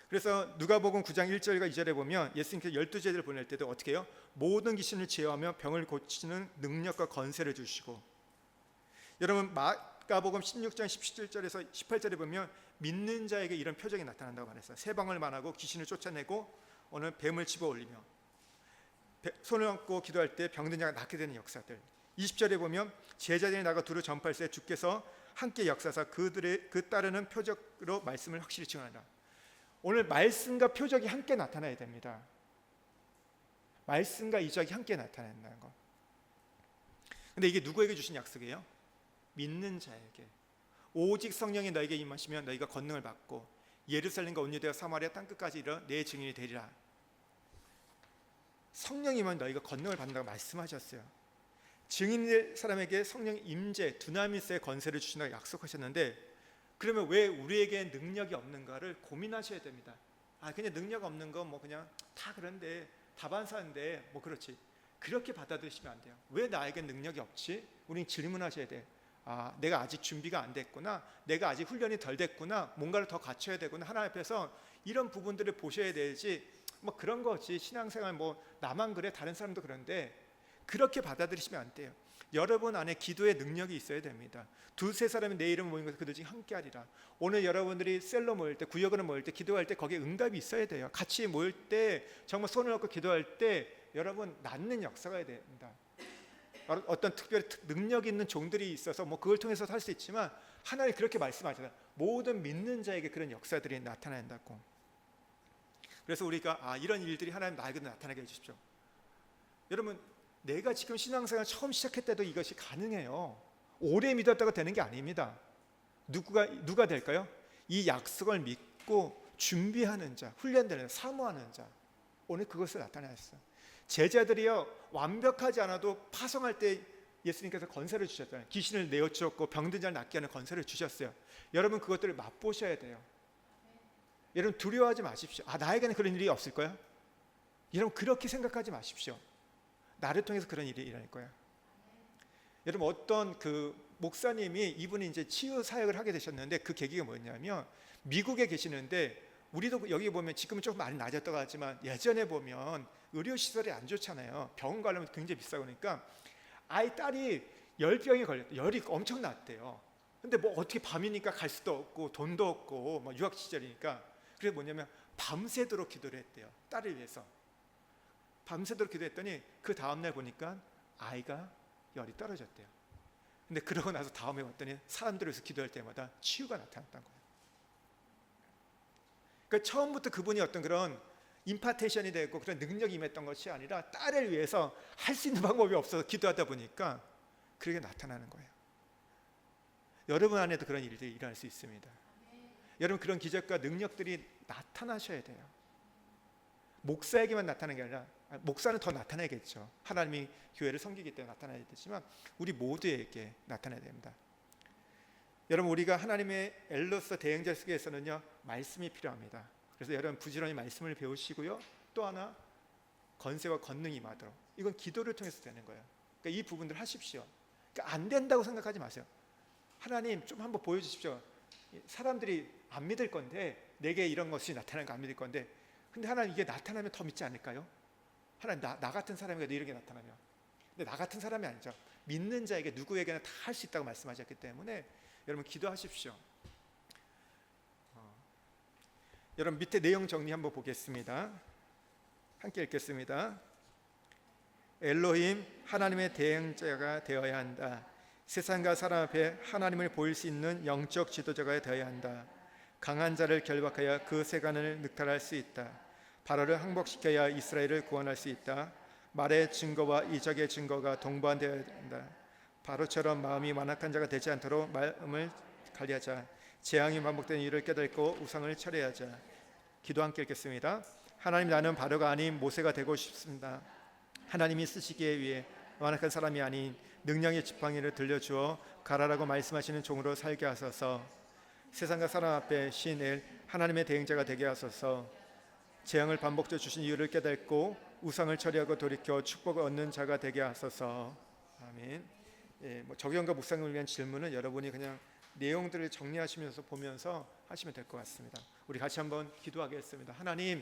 그래서 누가복음 9장 1절과 2절에 보면 예수님께서 12제자를 보낼 때도 어떻게 해요? 모든 귀신을 제어하며 병을 고치는 능력과 권세를 주시고, 여러분 마가복음 16장 17절에서 18절에 보면 믿는 자에게 이런 표적이 나타난다고 말했어요. 세 방울 만하고 귀신을 쫓아내고 오늘 뱀을 집어 올리며 손을 얹고 기도할 때 병든 자가 낫게 되는 역사들. 20절에 보면 제자들이 나가 두루 전파할 때 주께서 함께 역사사 그 따르는 표적으로 말씀을 확실히 증언하라. 오늘 말씀과 표적이 함께 나타나야 됩니다. 말씀과 이적이 함께 나타난다는 거. 근데 이게 누구에게 주신 약속이에요? 믿는 자에게. 오직 성령이 너에게 임하시면 너희가 권능을 받고 예루살렘과 온 유대와 사마리아 땅끝까지 이르러 내 증인이 되리라. 성령이면 너희가 권능을 받는다고 말씀하셨어요. 증인될 사람에게 성령 임재, 두나미스의 권세를 주신다고 약속하셨는데, 그러면 왜 우리에게 능력이 없는가를 고민하셔야 됩니다. 그냥 능력 없는 건 그냥 다 그런데 다반사인데 그렇지. 그렇게 받아들이시면 안 돼요. 왜 나에게 능력이 없지? 우린 질문하셔야 돼. 내가 아직 준비가 안 됐구나. 내가 아직 훈련이 덜 됐구나. 뭔가를 더 갖춰야 되구나. 하나님 앞에서 이런 부분들을 보셔야 되지. 그런 거지. 신앙생활 나만 그래, 다른 사람도 그런데 그렇게 받아들이시면 안 돼요. 여러분 안에 기도의 능력이 있어야 됩니다. 두세 사람이 내 이름을 모인 것을 그들 중에 함께 하리라. 오늘 여러분들이 셀로 모일 때, 구역으로 모일 때, 기도할 때 거기에 응답이 있어야 돼요. 같이 모일 때 정말 손을 얹고 기도할 때 여러분 낫는 역사가 됩니다. 어떤 특별히 능력 있는 종들이 있어서 그걸 통해서 할 수 있지만 하나님이 그렇게 말씀하잖아요. 모든 믿는 자에게 그런 역사들이 나타난다고. 그래서 우리가 이런 일들이 하나님 나에게도 나타나게 해주십시오. 여러분, 내가 지금 신앙생활 처음 시작할 때도 이것이 가능해요. 오래 믿었다가 되는 게 아닙니다. 누가 될까요? 이 약속을 믿고 준비하는 자, 훈련되는 사모하는 자. 오늘 그것을 나타내셨어요. 제자들이요, 완벽하지 않아도 파송할 때 예수님께서 권세를 주셨잖아요. 귀신을 내어주었고 병든 자를 낫게 하는 권세를 주셨어요. 여러분, 그것들을 맛보셔야 돼요. 여러분, 두려워하지 마십시오. 나에게는 그런 일이 없을 거야? 여러분, 그렇게 생각하지 마십시오. 나를 통해서 그런 일이 일어날 거야. 여러분, 어떤 그 목사님이, 이분이 이제 치유 사역을 하게 되셨는데, 그 계기가 뭐였냐면, 미국에 계시는데, 우리도 여기 보면 지금은 조금 많이 낮았다고 하지만 예전에 보면 의료 시설이 안 좋잖아요. 병원 가려면 굉장히 비싸고, 그러니까 아이 딸이 열병에 걸렸대. 열이 엄청 났대요. 근데 뭐 어떻게 밤이니까 갈 수도 없고 돈도 없고 막 유학 시절이니까, 그래서 뭐냐면 밤새도록 기도를 했대요. 딸을 위해서 밤새도록 기도했더니 그 다음날 보니까 아이가 열이 떨어졌대요. 근데 그러고 나서 다음에 왔더니 사람들에서 기도할 때마다 치유가 나타났다는 거예요. 그러니까 처음부터 그분이 어떤 그런 임파테이션이 되고 그런 능력이 임했던 것이 아니라 딸을 위해서 할 수 있는 방법이 없어서 기도하다 보니까 그렇게 나타나는 거예요. 여러분 안에도 그런 일들이 일어날 수 있습니다. 여러분, 그런 기적과 능력들이 나타나셔야 돼요. 목사에게만 나타나는 게 아니라, 목사는 더 나타나야겠죠. 하나님이 교회를 섬기기 때문에 나타나야 되지만 우리 모두에게 나타나야 됩니다. 여러분, 우리가 하나님의 엘로서 대행자 속에서는요, 말씀이 필요합니다. 그래서 여러분, 부지런히 말씀을 배우시고요, 또 하나 권세와 권능이 임하도록, 이건 기도를 통해서 되는 거예요. 그러니까 이 부분들 하십시오. 그러니까 안 된다고 생각하지 마세요. 하나님 좀 한번 보여주십시오. 사람들이 안 믿을 건데, 내게 이런 것이 나타나는 거 안 믿을 건데, 근데 하나님 이게 나타나면 더 믿지 않을까요? 하나님, 나 같은 사람에게 이렇게 나타나면. 근데 나 같은 사람이 아니죠. 믿는 자에게 누구에게나 다 할 수 있다고 말씀하셨기 때문에 여러분, 기도하십시오. 여러분, 밑에 내용 정리 한번 보겠습니다. 함께 읽겠습니다. 엘로힘, 하나님의 대행자가 되어야 한다. 세상과 사람 앞에 하나님을 보일 수 있는 영적 지도자가 되어야 한다. 강한 자를 결박하여 그 세간을 늑탈할 수 있다. 바로를 항복시켜야 이스라엘을 구원할 수 있다. 말의 증거와 이적의 증거가 동반되어야 한다. 바로처럼 마음이 완악한 자가 되지 않도록 마음을 관리하자. 재앙이 반복되는 일을 깨닫고 우상을 철회하자. 기도 함께 읽겠습니다. 하나님, 나는 바로가 아닌 모세가 되고 싶습니다. 하나님이 쓰시기에 위해 완악한 사람이 아닌 능력의 지팡이를 들려주어 가라라고 말씀하시는 종으로 살게 하소서. 세상과 사람 앞에 신엘 하나님의 대행자가 되게 하소서. 재앙을 반복되어 주신 이유를 깨닫고 우상을 처리하고 돌이켜 축복을 얻는 자가 되게 하소서. 아멘. 적용과 묵상을 위한 질문은 여러분이 그냥 내용들을 정리하시면서 보면서 하시면 될 것 같습니다. 우리 같이 한번 기도하겠습니다. 하나님,